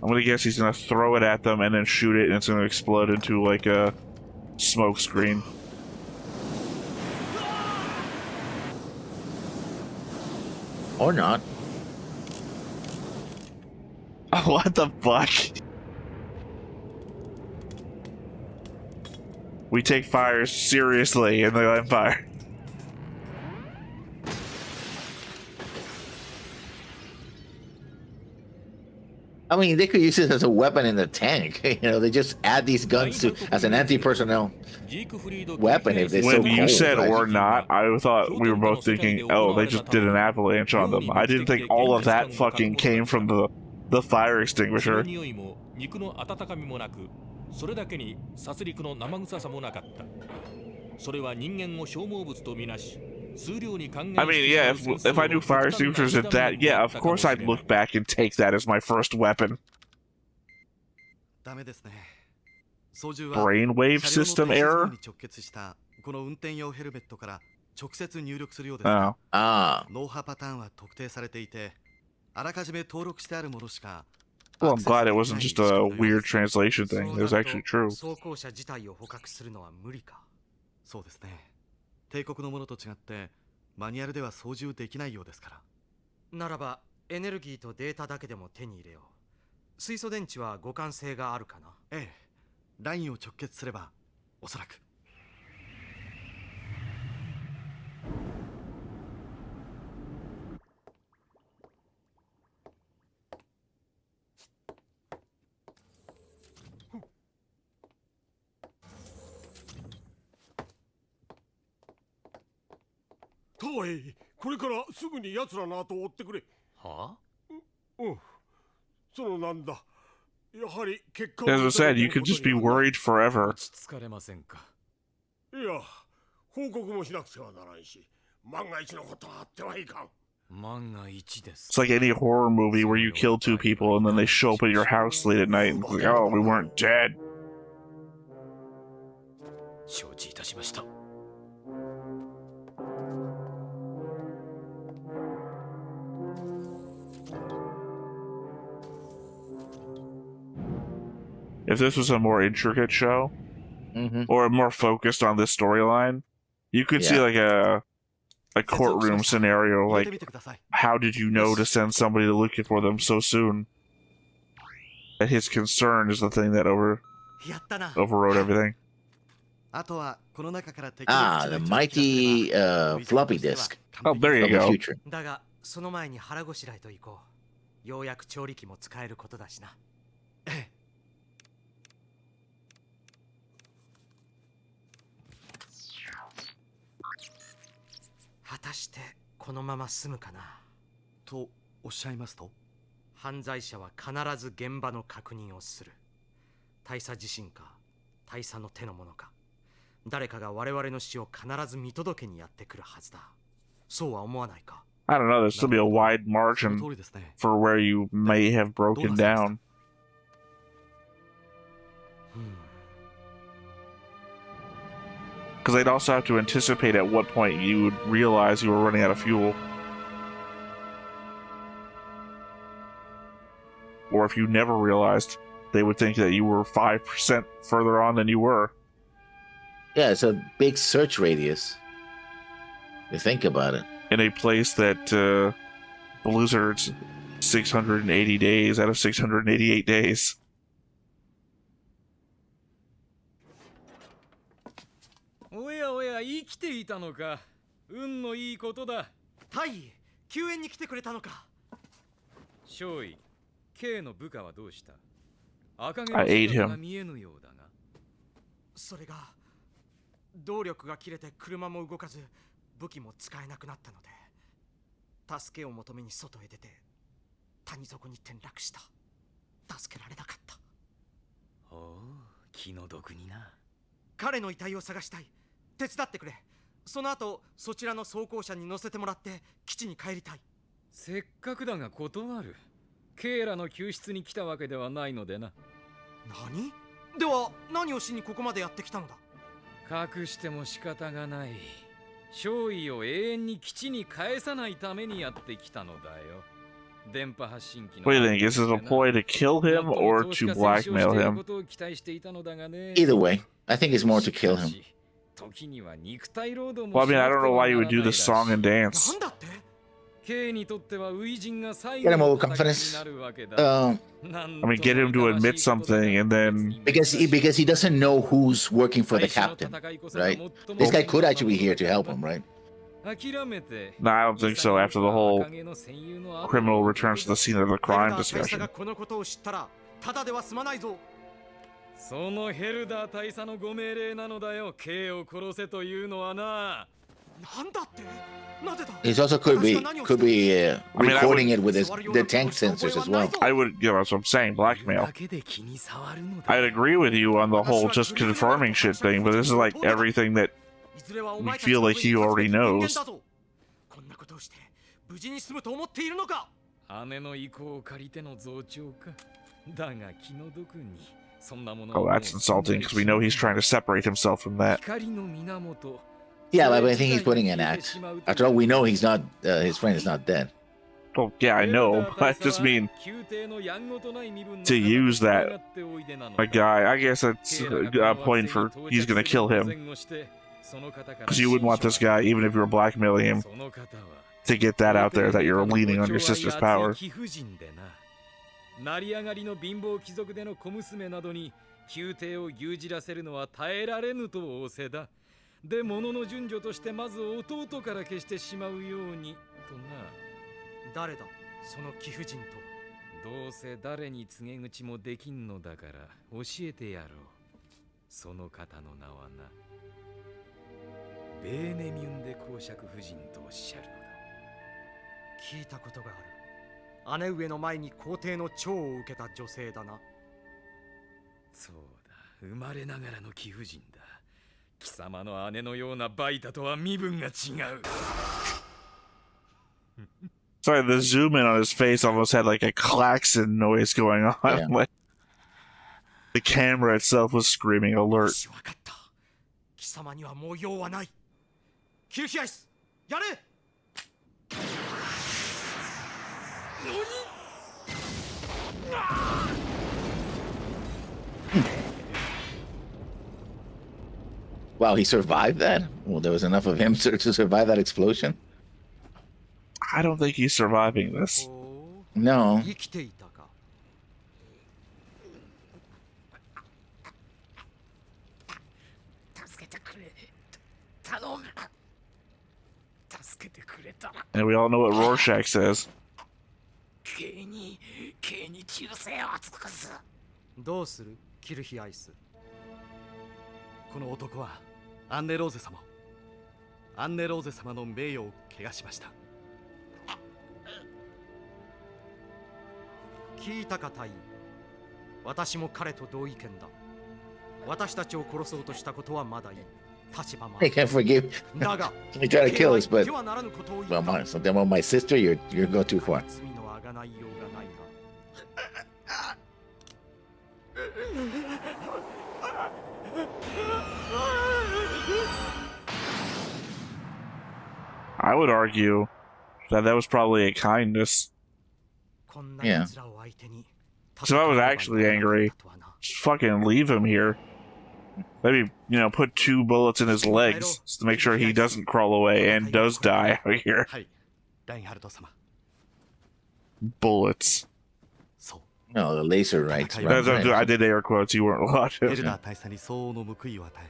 I'm gonna guess he's gonna throw it at them and then shoot it and it's gonna explode into like a smoke screen. Or not. What the fuck? We take fire seriously in the Empire. I mean, they could use it as a weapon in the tank. You know, they just add these guns to as an anti-personnel weapon if they're so When you cold, said right? or not, I thought we were both thinking, oh, they just did an avalanche on them. I didn't think all of that fucking came from the fire extinguisher. 匂いも肉の温かみもなく、それだけに殺戮の生臭さもなかった。それは人間を消耗物とみなし、数量に還元 I mean, yeah, if I knew fire extinguishers at that, yeah, of course I'd look back and take that as my first weapon. ダメですね。操縦は Brainwave 車両の system 停止ゾー error? ンに直結したこの運転用ヘルメットから直接入力するようです Oh. が、 Ah, 脳波パターンは特定されていて、あらかじめ登録してあるものしか Well, I'm glad it wasn't just a weird translation そう thing. な It る was と actually true. 装甲車自体を捕獲するのは無理か。そうですね。帝国のものと違ってマニュアルでは操縦できないようですから。ならばエネルギーとデータだけでも手に入れよう。水素電池は互換性があるかな。ええ。ラインを直結すればおそらく。タワエ、これからすぐに奴らの後を追ってくれ。はあ？うん。そのなんだ。やはり結果 As I said, you could just be worried forever. 落ち着かれませんか。いや、報告もしなくてはならんし、万が一のことはあってはいかん。万が一です。 It's like any horror movie where you kill two people and then they show up at your house late at night and like, oh, we weren't dead. 承知いたしました。if this was a more intricate show or more focused on this storyline, you could see like a courtroom scenario, like how did you know to send somebody to looking for them so soon? That his concern is the thing that overrode everything. Ah, the mighty floppy disk. Oh, there you From the go. future. だがその前に腹ごしらえと行こう。ようやく調理器も使えることだしな。果たしてこのまま済むかなとおっしゃいますと、犯罪者は必ず現場の確認をする。大佐自身か大佐の手の者か、誰かが我々の死を必ず見届けにやってくるはずだ。そうは思わないか。 I don't know, there's still be a wide margin for where you may have broken down. Because they'd also have to anticipate at what point you would realize you were running out of fuel. Or if you never realized, they would think that you were 5% further on than you were. Yeah, it's a big search radius. You think about it. In a place that Blizzard's 680 days out of 688 days. おやおや、生きていたのか。運のいいことだ。大尉、救援に来てくれたのか。少尉、K の部下はどうした？赤毛 I の ate 姿 him. が見えぬようだが。それが動力が切れて車も動かず武器も使えなくなったので、助けを求めに外へ出て谷底に転落した。助けられなかった。おお、気の毒にな。彼の遺体を探したい。手伝ってくれ。その後そちらの装甲車に乗せてもらって基地に帰りたい。せっかくだが断る。ケイラの救出に来たわけではないのでな。何？では何をしにここまでやってきたのだ？隠しても仕方がない。少尉を永遠に基地に返さないためにやってきたのだよ。電波発信機の。What do you think? Is this a ploy to kill him or to blackmail him? Either way, I think it's more to kill him. Well, I mean, I don't know why you would do the song and dance. Get him overconfidence. I mean, get him to admit something and then... Because he doesn't know who's working for the captain, right? This guy could actually be here to help him, right? No, I don't think so after the whole criminal returns to the scene of the crime discussion. そのヘルダー大佐のご命令なのだよ。Kを殺せというのはな。なんだって？なぜだ？ He also could be recording it with the tank sensors as well. I would, you know, that's what I'm saying, blackmail. I'd agree with you on the whole just confirming shit thing, but this is like everything that we feel like he already knows. こんなことをして無事に済むと思っているのか？姉の意向を借りての増長か。だが気の毒に。Oh, that's insulting because we know he's trying to separate himself from that. Yeah, but I think he's putting an act. After all, we know he's not. His friend is not dead. Well, yeah, I know, but I just mean to use that a guy. I guess that's a point for he's gonna kill him because you wouldn't want this guy, even if you were blackmailing him, to get that out there that you're leaning on your sister's power. 成り上がりの貧乏貴族での小娘などに宮廷を牛耳らせるのは耐えられぬと仰せだ。で、物の順序としてまず弟から消してしまうようにとな。誰だその貴婦人と。どうせ誰に告げ口もできんのだから教えてやろう。その方の名はな、ベーネミュンデ公爵夫人とおっしゃるのだ。聞いたことがある。姉上の前に皇帝の寵を受けた女性だな。そうだ、生まれながらの貴婦人だ。貴様の姉のようなバイタとは身分が違う。Sorry, the zoom in on his face almost had like a klaxon noise going on. Yeah. Like the camera itself was screaming alert. わかった。貴様にはもう用はない。キルヒアイス、やれ。Wow, he survived that? Well, there was enough of him to survive that explosion? I don't think he's surviving this. ほう No. 生きていたか。助けてくれ。頼む。助けてくれたら And we all know what Rorschach says. 刑に忠誠を尽くす。どうするキルヒアイス。この男はアンネローゼ様。アンネローゼ様の名誉を汚しました。聞いたか隊員。私も彼と同意見だ。私たちを殺そうとしたことはまだいい。立場もあ I る。 can't forgive. だが、 You try to kill us, 言っ but てはならぬことを well, 言った my, so then with my sister, you're going too far. 罪のあがないようがないが。 I would argue that was probably a kindness. こんな Yeah. 奴らを相手に So I was actually angry. Just fucking leave him here. Maybe, put 2 bullets in his legs just to make sure he doesn't crawl away and does die out here. はい、ラインハルト様。 Bullets. そう。 No, the laser rights. I did air quotes, you weren't allowed エル to. ダー大佐に相応の報いを与え、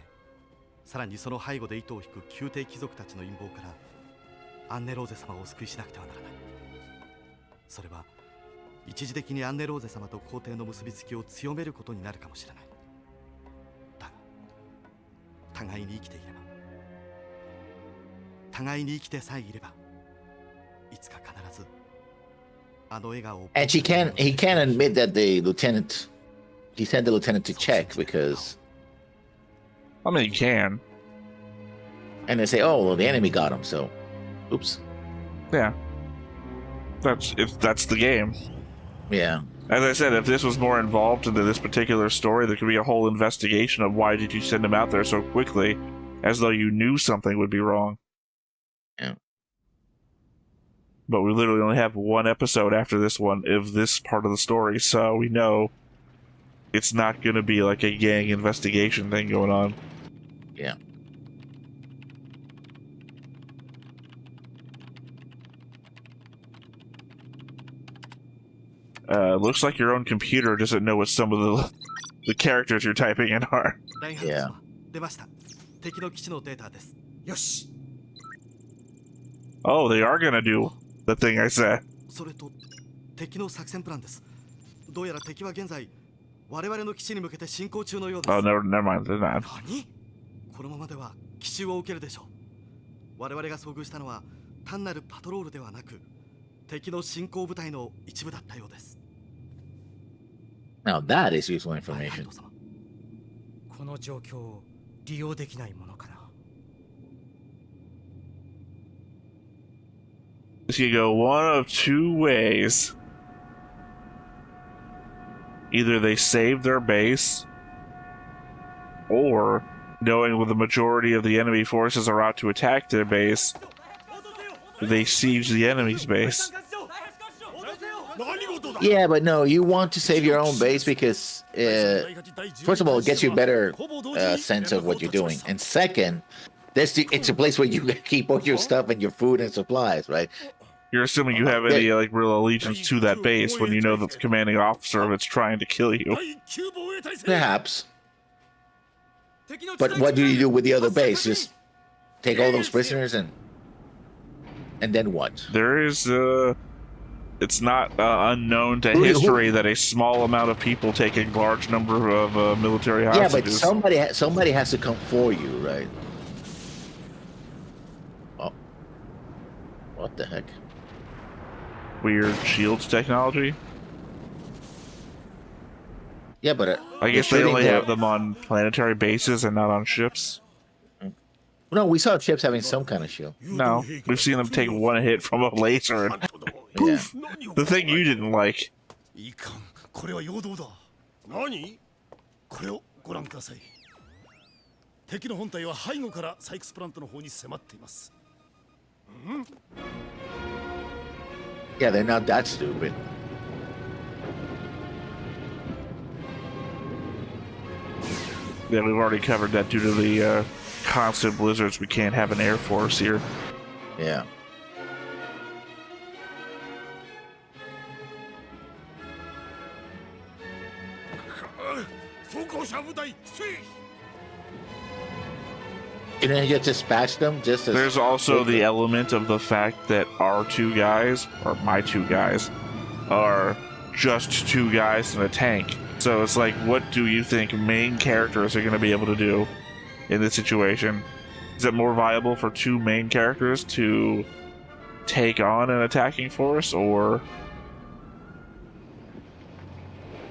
さらにその背後で糸を引く宮廷貴族たちの陰謀からアンネローゼ様をお救いしなくてはならない。それは一時的にアンネローゼ様と皇帝の結びつきを強めることになるかもしれない。だが互いに生きていれば、互いに生きてさえいれば、いつか必ずあの笑顔を。 And he can't admit that he sent the lieutenant to check because, I mean, you can. and they say, oh, well, the enemy got him, so, oops. Yeah. That's the game. Yeah. As I said, if this was more involved into this particular story, there could be a whole investigation of why did you send him out there so quickly, as though you knew something would be wrong. Yeah. But we literally only have 1 episode after this one of this part of the story, so we know it's not going to be like a gang investigation thing going on. Yeah. Looks like your own computer doesn't know what some of the characters you're typing in are. ラインハルト様、出ました。敵の基地のデータです。よし。 Oh, they are going to do the thing I said. それと敵の作戦プランです。どうやら敵は現在我々の基地に向けて進行中のようです。 Oh, never mind, they're not. 何？このままでは奇襲を受けるでしょう。我々が遭遇したのは単なるパトロールではなく、敵の進行部隊の一部だったようです。 Now that is useful ラインハル information. ト様、この状況を利用できないものかな。 This could go one of 2 ways. Either they save their base, or, knowing the majority of the enemy forces are out to attack their base, they siege the enemy's base. Yeah, but no, you want to save your own base because, first of all, it gets you a better sense of what you're doing. And second, it's a place where you keep all your stuff and your food and supplies, right? You're assuming you have any real allegiance to that base when you know that the commanding officer of it's trying to kill you. Perhaps. But what do you do with the other base? Just take all those prisoners and then what? There is it's not unknown to history that a small amount of people take a large number of military hostages. Yeah, but somebody has to come for you, right? Oh, what the heck? Weird shields technology. Yeah, but I guess they only have them on planetary bases and not on ships. No, we saw ships having some kind of shield. No, we've seen them take 1 hit from a laser and poof. The thing you didn't like. いいかん、これは陽動だ。何？これをご覧ください。敵の本体は背後からサイクスプラントの方に迫っています。Yeah, they're not that stupid. Yeah, we've already covered that due to the constant blizzards, we can't have an air force here. Yeah. Can you just dispatch them? Just as There's also the element of the fact that our two guys, or my two guys, are just two guys in a tank. So it's like, what do you think main characters are going to be able to do in this situation? Is it more viable for two main characters to take on an attacking force, or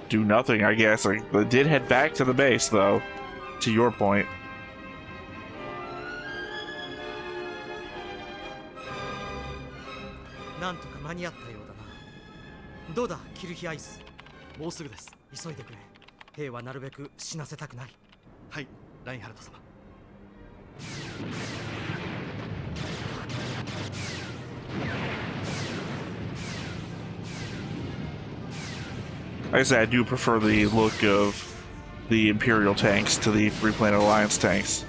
do nothing, I guess? Like, they did head back to the base, though, to your point. Like I said, I do prefer the look of the Imperial tanks to the Free Planet Alliance tanks.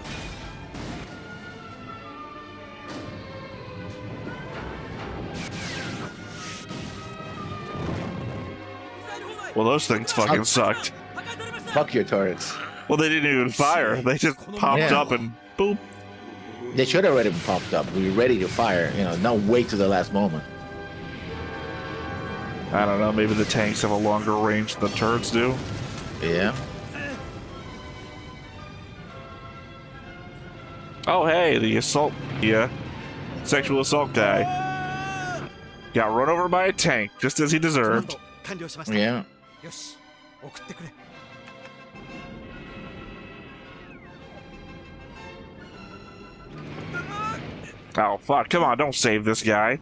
Well, those things fucking sucked. Fuck your turrets. Well, they didn't even fire. They just popped up and boop. They should have already popped up. We were ready to fire. You know, not wait to the last moment. I don't know, maybe the tanks have a longer range than the turrets do. Yeah. Oh, hey, the assault, sexual assault guy. Got run over by a tank, just as he deserved. Yeah. Oh, fuck, come on, don't save this guy.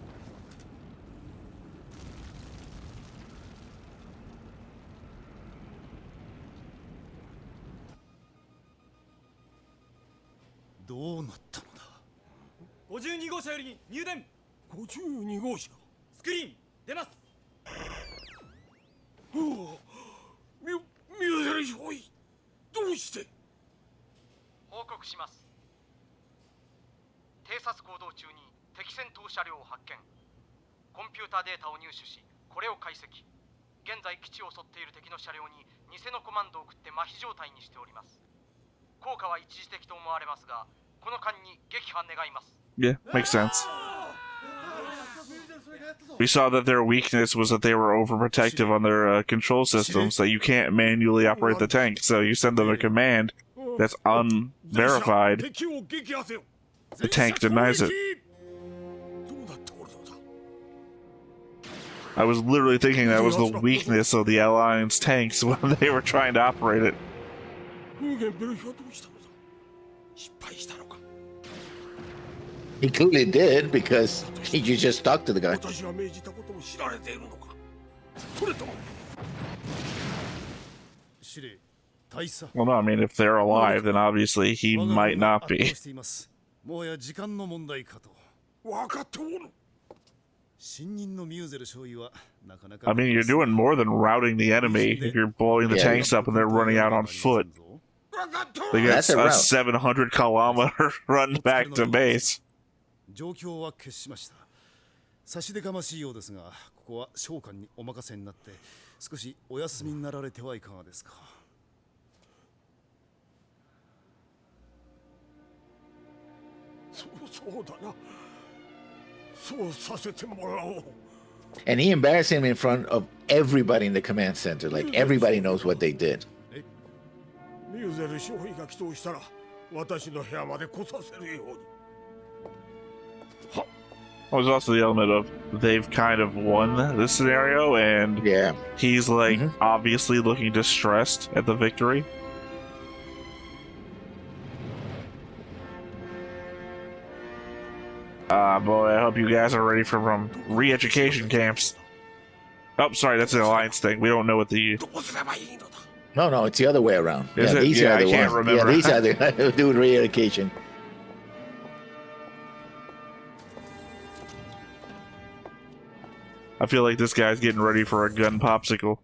Yeah, makes sense. We saw that their weakness was that they were overprotective on their control systems, that you can't manually operate the tank, so you send them a command that's unverified. The tank denies it. I was literally thinking that was the weakness of the Alliance tanks when they were trying to operate it. He clearly did, because you just talked to the guy. Well, no, I mean, if they're alive, then obviously he might not be. I mean, you're doing more than routing the enemy if you're blowing the tanks up and they're running out on foot. They got a 700 kilometer run back to base. 状況は決しました。差し出がましいようですが、ここは召喚にお任せになって少しお休みになられてはいかがですか。そうだな。そうさせてもらおう。And he embarrassed him in front of everybody in the command center. Like, everybody knows what they did. ミューゼル将尉が祈祷したら、私の部屋まで来させるように。Well, there's also the element of they've kind of won this scenario, and he's like obviously looking distressed at the victory. Boy, I hope you guys are ready for re-education camps. Oh, sorry, that's an Alliance thing. We don't know what the... No, it's the other way around. Is it? These Yeah, are the I can't ones. remember. Yeah, these are the doing re-education. I feel like this guy's getting ready for a gun popsicle.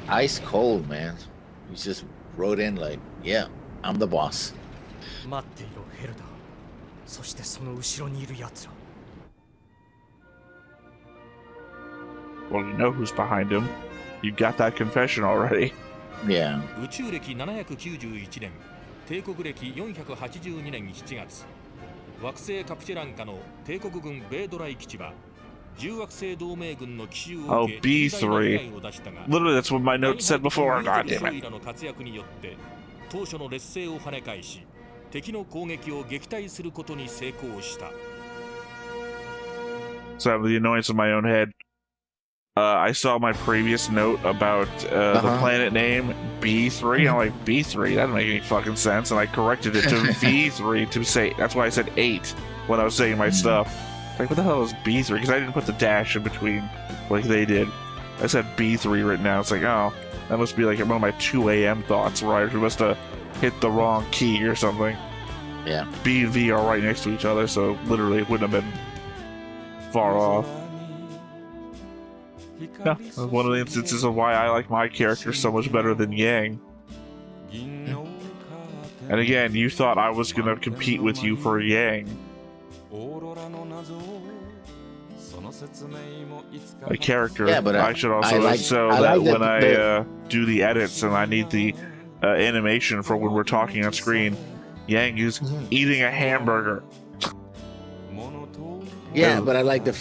Ice cold, man. He just wrote in like, yeah, I'm the boss. 待っていろヘルダー。そしてその後ろにいる奴ら。Well, you know who's behind him. You got that confession already. Yeah. 宇宙歴791年、帝国歴482年7月、惑星カプチェランカの帝国軍米ドライ基地は重惑星同盟軍の奇襲を受け、B3. Literally, that's what my note said before. God damn it. の活躍によって当初の劣勢を跳ね返し、敵の攻撃を撃退することに成功した。So I have the annoyance in my own head. I saw my previous note about the planet name B3. I'm like, B3? That doesn't make any fucking sense. And I corrected it to V3 to say, that's why I said 8 when I was saying my stuff. Like, what the hell is B3? Because I didn't put the dash in between like they did. I said B3 written down. It's like, oh, that must be like one of my 2 a.m. thoughts, right? We must have hit the wrong key or something. Yeah. B and V are right next to each other, so literally it wouldn't have been far off. Yeah, one of the instances of why I like my character so much better than Yang. And again, you thought I was gonna compete with you for Yang. A character, yeah, but I should also when I do the edits and I need the animation for when we're talking on screen, Yang is eating a hamburger. Yeah, but I like the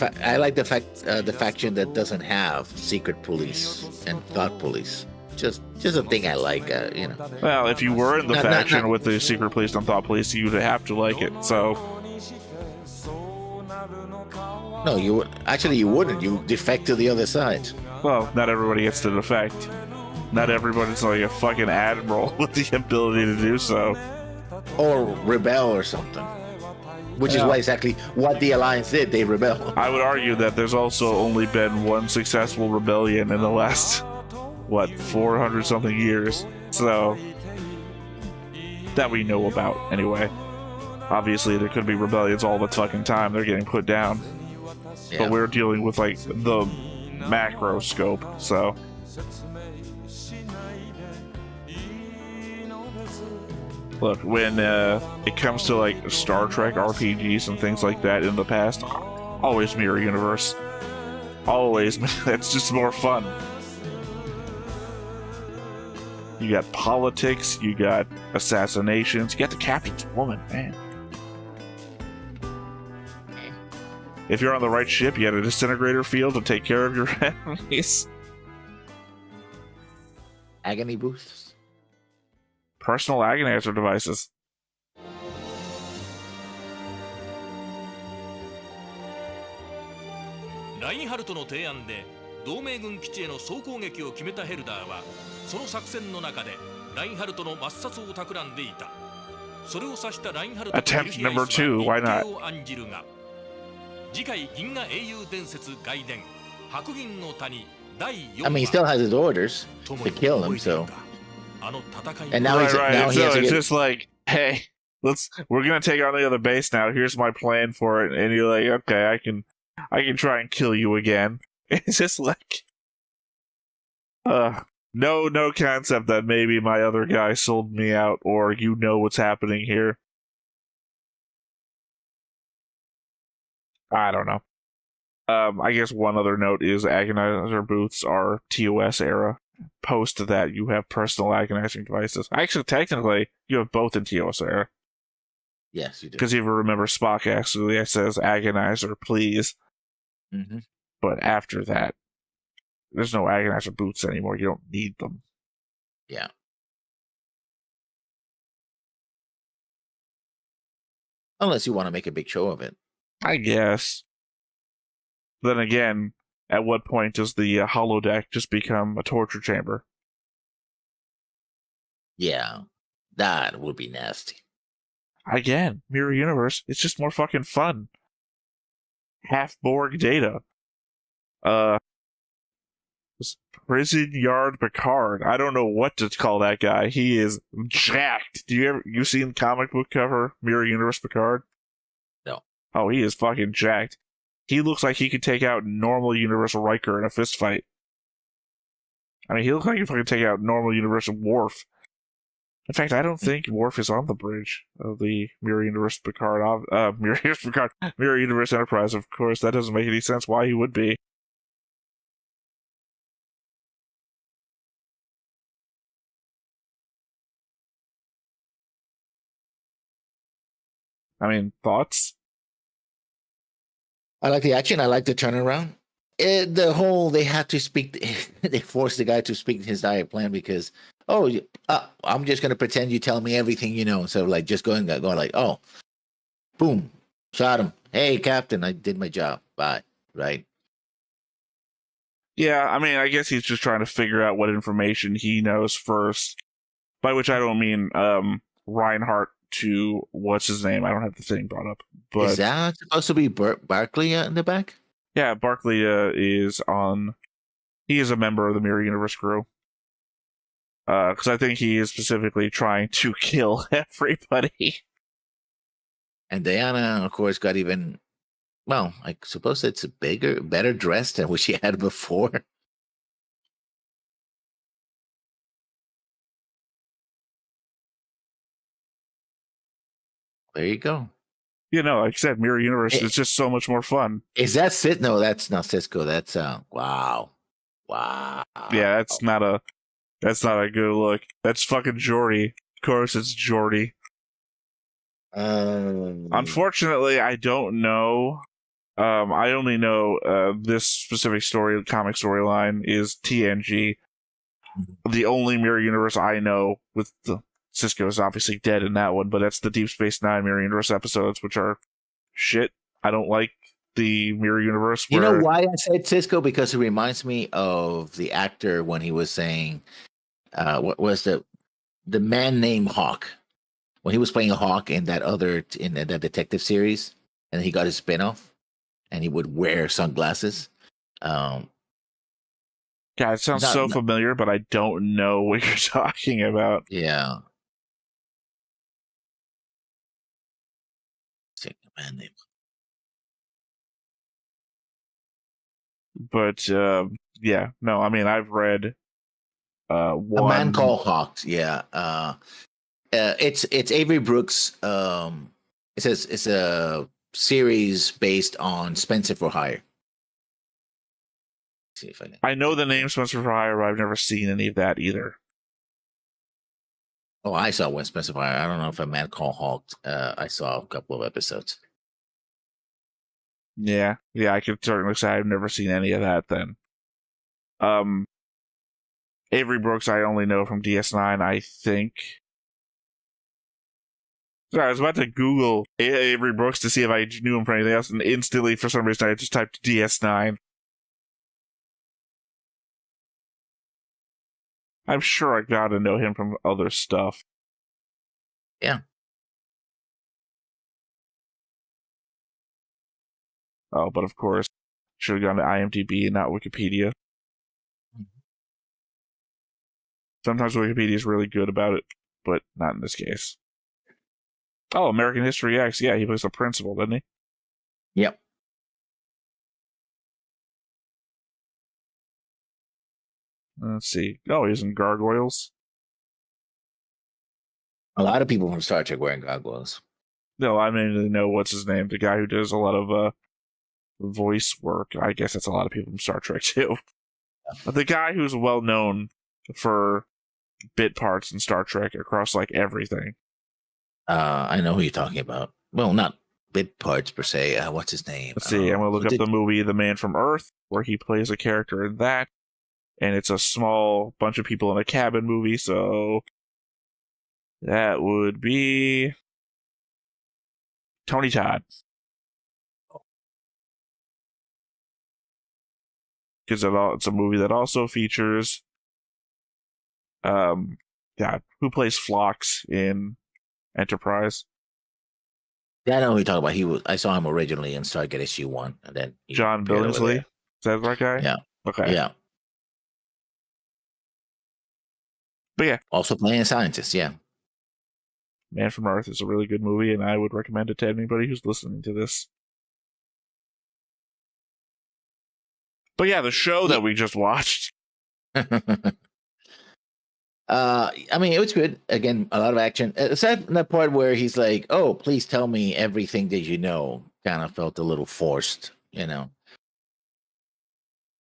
the faction that doesn't have secret police and thought police. Just a thing I like, you know. Well, if you were in the faction with the secret police and thought police, you'd have to like it. So. No, you actually you wouldn't. You defect to the other side. Well, not everybody gets to defect. Not everybody's like a fucking admiral with the ability to do so. Or rebel or something. Which is exactly what the Alliance did. They rebelled. I would argue that there's also only been one successful rebellion in the last, 400 something years. So, that we know about anyway. Obviously, there could be rebellions all the fucking time. They're getting put down. Yeah. But we're dealing with, like, the macro scope, so. Look, when it comes to like Star Trek RPGs and things like that in the past, always mirror universe. Always, it's just more fun. You got politics, you got assassinations, you got the captain's woman, man. If you're on the right ship, you got a disintegrator field to take care of your enemies. Agony boosts. Personal agonizer devices. ラインハルトの提案で同盟軍基地への総攻撃を決めたヘルダーは、その作戦の中でラインハルトの抹殺を企んでいた。それを指したラインハルトのミルヒアイスは一計を案じるが、次回銀河英雄伝説外伝白銀の谷第4話。I mean, he still has his orders to kill him, so. And now it's just like, hey, we're gonna take on the other base now. Here's my plan for it, and you're like, okay, I can try and kill you again. It's just like, no concept that maybe my other guy sold me out, or you know what's happening here. I don't know. I guess one other note is agonizer booths are TOS era. Post that, you have personal agonizing devices. Actually, technically, you have both in TOS era. Yes, you do. Because if you remember, Spock actually says agonizer, please. Mm-hmm. But after that, there's no agonizer boots anymore. You don't need them. Yeah. Unless you want to make a big show of it. I guess. Then again, at what point does the holodeck just become a torture chamber? Yeah, that would be nasty. Again, Mirror Universe, it's just more fucking fun. Half Borg Data. Prison Yard Picard. I don't know what to call that guy. He is jacked. You seen the comic book cover, Mirror Universe Picard? No. Oh, he is fucking jacked. He looks like he could take out normal Universal Riker in a fist fight. I mean, he looks like he fucking take out normal universe of Worf. In fact, I don't think Worf is on the bridge of the Mirror Universe Picard, Mirror Universe Enterprise. Of course, that doesn't make any sense why he would be. I mean, thoughts? I like the action. I like the turnaround. They had to speak. They forced the guy to speak his diet plan because, I'm just gonna pretend you tell me everything you know. So like, just going like, oh, boom, shot him. Hey, Captain, I did my job. Bye. Right. Yeah, I mean, I guess he's just trying to figure out what information he knows first. By which I don't mean Reinhardt to what's his name. I don't have the thing brought up. But is that supposed to be Barkley in the back? Yeah, Barkley is on. He is a member of the Mirror Universe crew. Because I think he is specifically trying to kill everybody. And Diana, of course, got even. Well, I suppose it's better dressed than what she had before. There you go. You know, like I said, Mirror Universe is just so much more fun. Is that Cisco? No, that's not Cisco. That's wow. Yeah, that's not a good look. That's fucking Geordi. Of course, it's Geordi. Unfortunately, I don't know. I only know this specific comic storyline is TNG. The only Mirror Universe I know with the Cisco is obviously dead in that one, but that's the Deep Space Nine Mirror Universe episodes, which are shit. I don't like the Mirror Universe. You know why I said Cisco? Because it reminds me of the actor when he was saying, what was the man named Hawk? When he was playing a Hawk in that detective series, and he got his spinoff, and he would wear sunglasses. Yeah, it sounds so familiar, but I don't know what you're talking about. Yeah. Man name. But yeah, no, I mean I've read one. A Man Called Hawks. Yeah. It's Avery Brooks. It says it's a series based on Spencer for Hire. Let's see if I know the name Spencer for Hire, but I've never seen any of that either. Oh, I saw one Spencer for Hire. I don't know if A Man Called Hawks. I saw a couple of episodes. Yeah, I could certainly say I've never seen any of that then. Avery Brooks I only know from DS9, I think. Sorry, I was about to Google Avery Brooks to see if I knew him from anything else, and instantly, for some reason, I just typed DS9. I'm sure I gotta know him from other stuff. Yeah. Oh, but of course, should have gone to IMDb and not Wikipedia. Sometimes Wikipedia is really good about it, but not in this case. Oh, American History X. Yeah, he plays the principal, doesn't he? Yep. Let's see. Oh, he's in Gargoyles. A lot of people from Star Trek wearing gargoyles. No, I mainly know what's his name. The guy who does a lot of voice work. I guess that's a lot of people from Star Trek too. But the guy who's well known for bit parts in Star Trek across like everything. I know who you're talking about. Well, not bit parts per se. What's his name? Let's see. I'm gonna look up the movie The Man from Earth, where he plays a character in that, and it's a small bunch of people in a cabin movie. So that would be Tony Todd. Because it's a movie that also features who plays Phlox in Enterprise? Yeah, I know who you're talking about. I saw him originally in Stargate SG-1, and then John Billingsley. Is that the right guy? Yeah. Okay. Yeah. But yeah, also playing a scientist. Yeah. Man from Earth is a really good movie, and I would recommend it to anybody who's listening to this. But yeah, the show that we just watched. I mean, it was good. Again, a lot of action. Aside from that part where he's like, "Oh, please tell me everything that you know," kind of felt a little forced. It's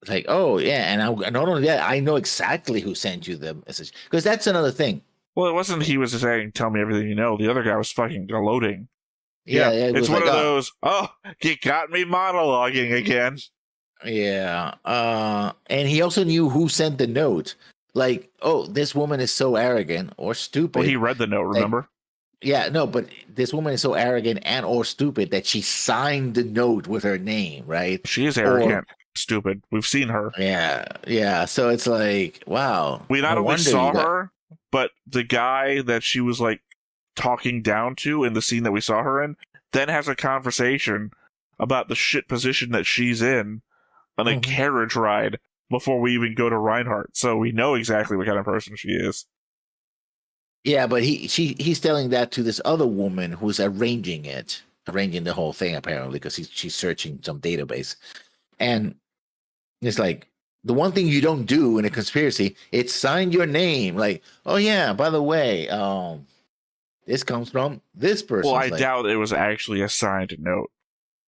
like, "Oh yeah," and not only that, I know exactly who sent you the message, because that's another thing. Well, it wasn't he was saying, "Tell me everything you know." The other guy was fucking gloating. Yeah, it it's was one like, of those. Oh, you got me monologuing again. Yeah. And he also knew who sent the note. Like, oh, this woman is so arrogant or stupid. Well, he read the note, remember? Yeah, no, but this woman is so arrogant and or stupid that she signed the note with her name, right? She is arrogant, stupid. We've seen her. Yeah. So it's like, wow. We not no only wonder saw her, but the guy that she was like talking down to in the scene that we saw her in, then has a conversation about the shit position that she's in on a carriage ride before we even go to Reinhardt. So we know exactly what kind of person she is. Yeah, but he's telling that to this other woman who's arranging the whole thing apparently, because she's searching some database, and it's like, the one thing you don't do in a conspiracy, it's sign your name. Like, oh yeah, by the way, this comes from this person. Well, I doubt it was actually a signed note.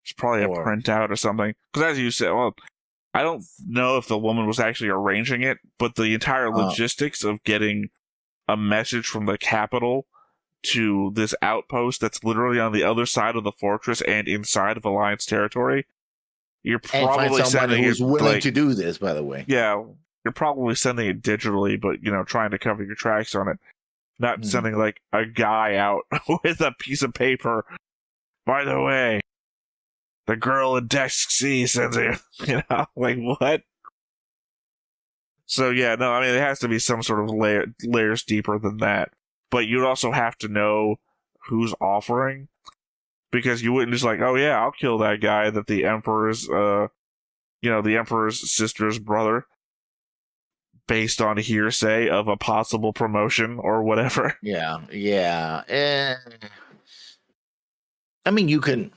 It's probably a printout or something. Because as you said, well, I don't know if the woman was actually arranging it, but the entire logistics of getting a message from the capital to this outpost that's literally on the other side of the fortress and inside of Alliance territory, you're probably sending who's it willing to do this, by the way. Yeah, you're probably sending it digitally, but trying to cover your tracks on it. Not sending like a guy out with a piece of paper. By the way, the girl in desk C sends you. Like what? So yeah, no, I mean it has to be some sort of layers deeper than that. But you'd also have to know who's offering, because you wouldn't just like, oh yeah, I'll kill that guy that the Emperor's the Emperor's sister's brother, based on hearsay of a possible promotion or whatever. Yeah. I mean, you can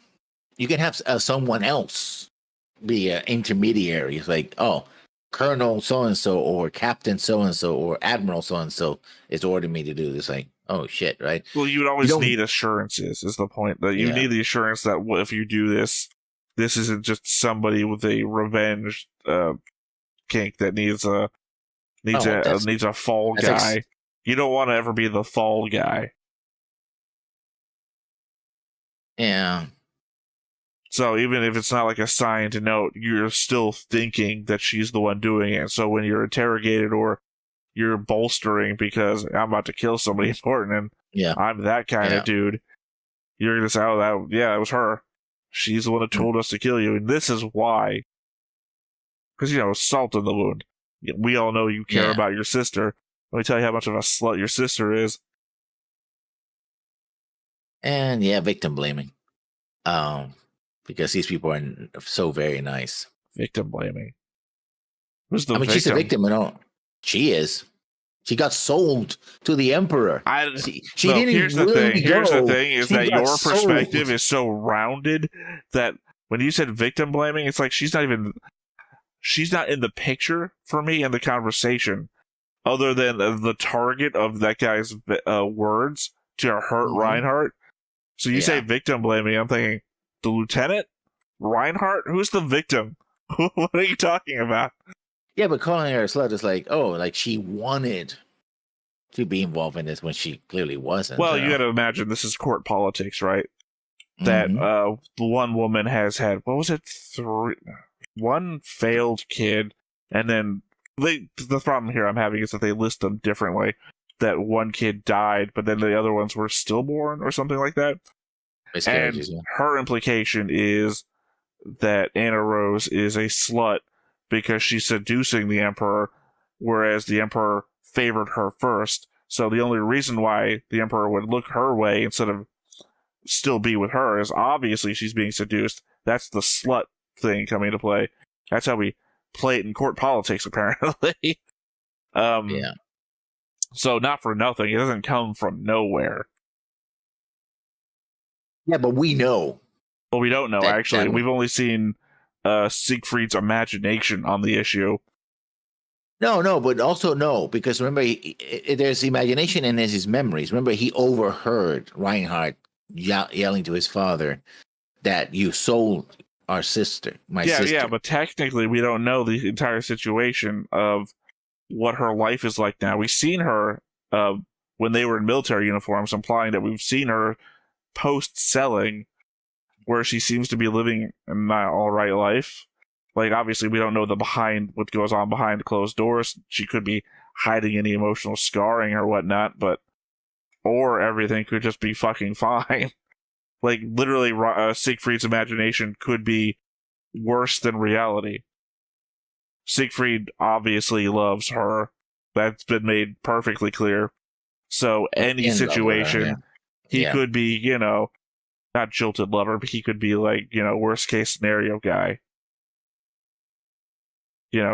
have someone else be an intermediary. It's like, oh, Colonel so and so or Captain so and so or Admiral so and so is ordering me to do this. Like, oh shit, right? Well, you would always need assurances. Is the point that you need the assurance that if you do this, this isn't just somebody with a revenge kink that needs a fall guy. You don't want to ever be the fall guy. Yeah. So even if it's not like a signed note, you're still thinking that she's the one doing it. So when you're interrogated or you're bolstering because I'm about to kill somebody important and I'm that kind of dude, you're going to say, oh, it was her. She's the one that told us to kill you. And this is why. Because, salt in the wound. We all know you care about your sister. Let me tell you how much of a slut your sister is. And victim blaming. Because these people are so very nice. Victim blaming. Who's the victim? She's a victim. She is. She got sold to the Emperor. Here's the thing is that your perspective is so rounded that when you said victim blaming, it's like she's not in the picture for me in the conversation, other than the target of that guy's words to hurt Reinhardt. So you say victim blaming, I'm thinking, the lieutenant? Reinhardt? Who's the victim? What are you talking about? Yeah, but calling her a slut is like, oh, like she wanted to be involved in this when she clearly wasn't. Well, you got to imagine this is court politics, right? That one woman has had, what was it, one failed kid, and then the problem here I'm having is that they list them differently. That one kid died, but then the other ones were stillborn or something like that. And her implication is that Anna Rose is a slut because she's seducing the Emperor, whereas the Emperor favored her first. So the only reason why the Emperor would look her way instead of still be with her is obviously she's being seduced. That's the slut thing coming into play. That's how we play it in court politics, apparently. So not for nothing, it doesn't come from nowhere. Yeah, but we know. Well, we don't know, actually. We've only seen Siegfried's imagination on the issue. No, but also no, because remember, there's imagination and there's his memories. Remember, he overheard Reinhard yelling to his father that you sold our sister, my sister. Yeah, but technically we don't know the entire situation of what her life is like now. We've seen her when they were in military uniforms, implying that we've seen her post-selling, where she seems to be living an all-right life. Like, obviously, we don't know what goes on behind closed doors. She could be hiding any emotional scarring or whatnot, or everything could just be fucking fine. Like, literally, Siegfried's imagination could be worse than reality. Siegfried obviously loves her. That's been made perfectly clear. So, any situation, he could be, not jilted lover, but he could be like, worst case scenario guy.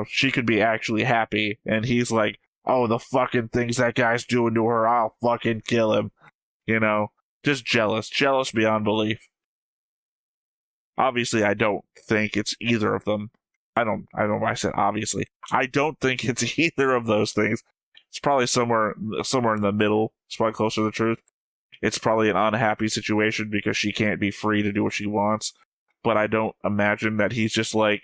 She could be actually happy, and he's like, oh, the fucking things that guy's doing to her, I'll fucking kill him. Just jealous beyond belief. Obviously, I don't think it's either of them. I don't know why I said obviously. I don't think it's either of those things. It's probably somewhere in the middle. It's probably closer to the truth. It's probably an unhappy situation because she can't be free to do what she wants. But I don't imagine that he's just like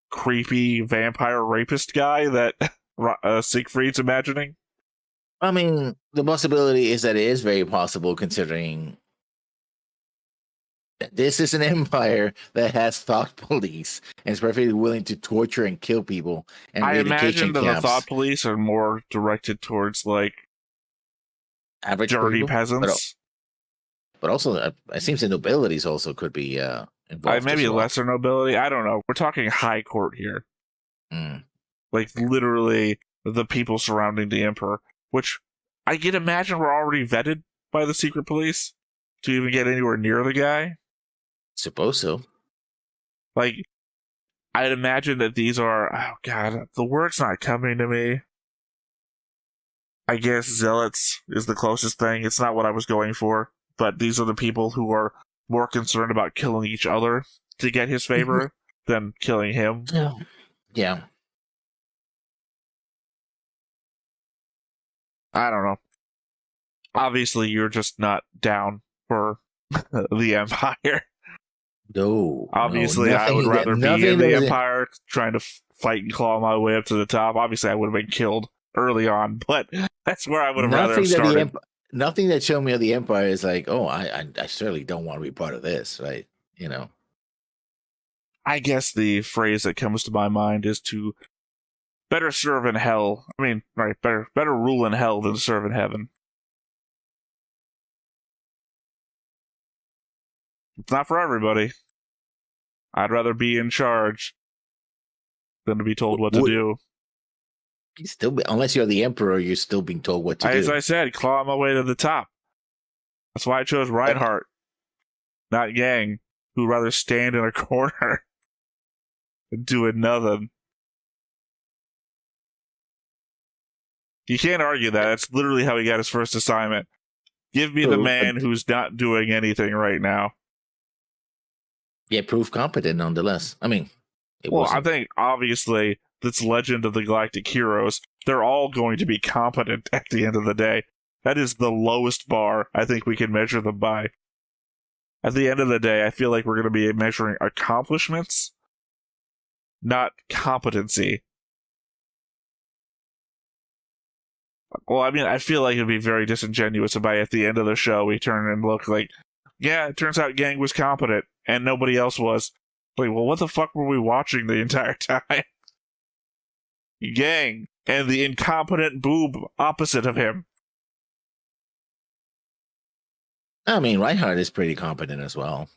creepy vampire rapist guy that Siegfried's imagining. I mean, the possibility is that it is very possible, considering this is an empire that has thought police and is perfectly willing to torture and kill people. And I imagine that camps. the thought police are more directed towards like average dirty people, peasants. But also, it seems the nobilities also could be involved. Maybe lesser nobility. I don't know. We're talking high court here. Like literally the people surrounding the emperor, which I can imagine were already vetted by the secret police to even get anywhere near the guy. Suppose so. Like, I'd imagine that these are, oh god, the word's not coming to me. I guess zealots is the closest thing. It's not what I was going for, but these are the people who are more concerned about killing each other to get his favor than killing him. Yeah. I don't know. Obviously, you're just not down for the Empire. No. Obviously, I would rather be in the Empire trying to fight and claw my way up to the top. Obviously, I would have been killed early on, but that's where I would have rather have started. Nothing that showed me of the Empire is like, oh, I certainly don't want to be part of this, right? I guess the phrase that comes to my mind is to better serve in hell. I mean, right, better rule in hell than serve in heaven. It's not for everybody. I'd rather be in charge than to be told what to do. Unless you're the emperor, you're still being told what to do. As I said, claw my way to the top. That's why I chose Reinhard, not Yang, who'd rather stand in a corner and do nothing. You can't argue that. That's literally how he got his first assignment. Give me the man who's not doing anything right now. Yeah, prove competent nonetheless. I mean, I think obviously this Legend of the Galactic Heroes, they're all going to be competent at the end of the day. That is the lowest bar I think we can measure them by. At the end of the day, I feel like we're going to be measuring accomplishments, not competency. Well, I mean, I feel like it'd be very disingenuous if at the end of the show we turn and look like, yeah, it turns out Yang was competent and nobody else was. Wait, well, what the fuck were we watching the entire time? Yang and the incompetent boob opposite of him. I mean, Reinhard is pretty competent as well.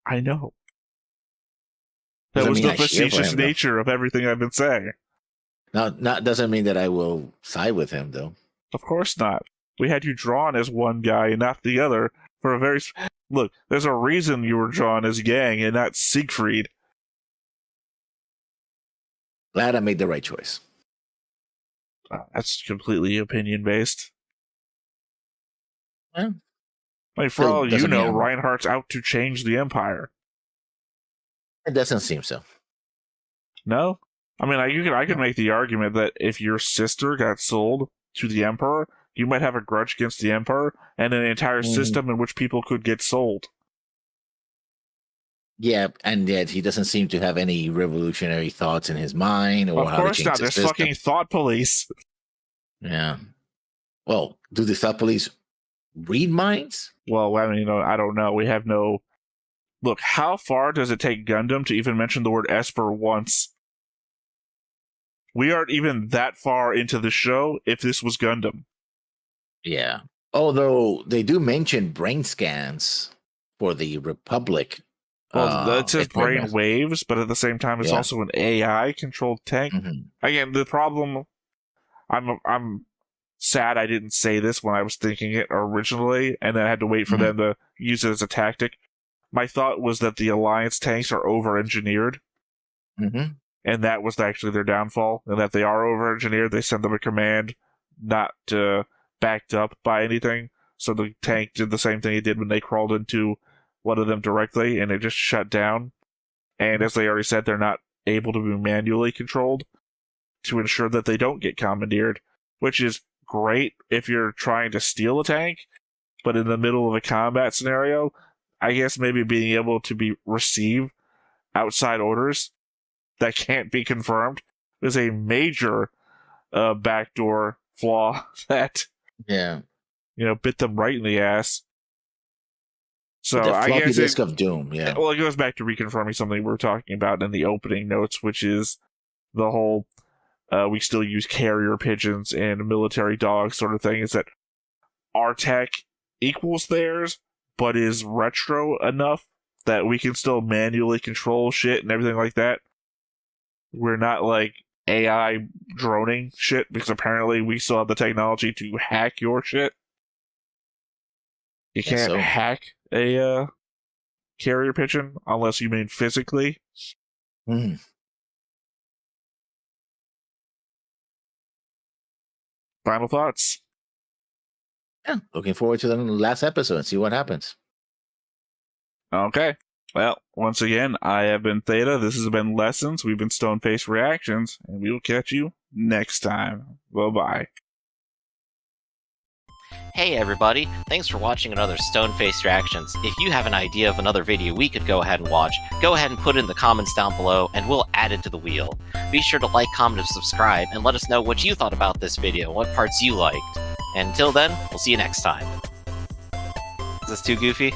I know. That was the facetious nature of everything I've been saying. Doesn't mean that I will side with him, though. Of course not. We had you drawn as one guy and not the other for a very... Look, there's a reason you were drawn as Yang and not Siegfried. Glad I made the right choice. That's completely opinion-based. Well, I mean, for all you know, Reinhardt's out to change the Empire. It doesn't seem so. No? I mean, I could make the argument that if your sister got sold to the Emperor, you might have a grudge against the Emperor and an entire system in which people could get sold. Yeah, and yet he doesn't seem to have any revolutionary thoughts in his mind or Of how to course change not. the There's system. fucking thought police. Yeah. Well, do the thought police read minds? Well, I mean, I don't know. We have no... Look, how far does it take Gundam to even mention the word Esper once? We aren't even that far into the show if this was Gundam. Yeah. Although they do mention brain scans for the Republic. Well, it says brain equipment. waves, but at the same time, it's also an AI-controlled tank. Mhm. Again, the problem... I'm sad I didn't say this when I was thinking it originally, and then I had to wait for them to use it as a tactic. My thought was that the Alliance tanks are over-engineered, and that was actually their downfall, and that they are over-engineered. They send them a command not backed up by anything, so the tank did the same thing it did when they crawled into one of them directly, and it just shut down. And as they already said, they're not able to be manually controlled to ensure that they don't get commandeered, which is great if you're trying to steal a tank, but in the middle of a combat scenario, I guess maybe being able to receive outside orders that can't be confirmed is a major backdoor flaw that bit them right in the ass. So the I floppy guess disk of doom. Yeah. Well, it goes back to reconfirming something we were talking about in the opening notes, which is the whole we still use carrier pigeons and military dogs sort of thing. Is that our tech equals theirs, but is retro enough that we can still manually control shit and everything like that. We're not like AI droning shit, because apparently we still have the technology to hack your shit. You can't hack a carrier pigeon unless you mean physically. Final thoughts? Yeah, looking forward to the last episode and see what happens. Okay. Well, once again, I have been Theta. This has been Lessons. We've been Stone Face Reactions, and we will catch you next time. Bye-bye. Hey everybody, thanks for watching another Stone-Faced Reactions. If you have an idea of another video we could go ahead and watch, go ahead and put it in the comments down below and we'll add it to the wheel. Be sure to like, comment, and subscribe, and let us know what you thought about this video, what parts you liked. And until then, we'll see you next time. Is this too goofy?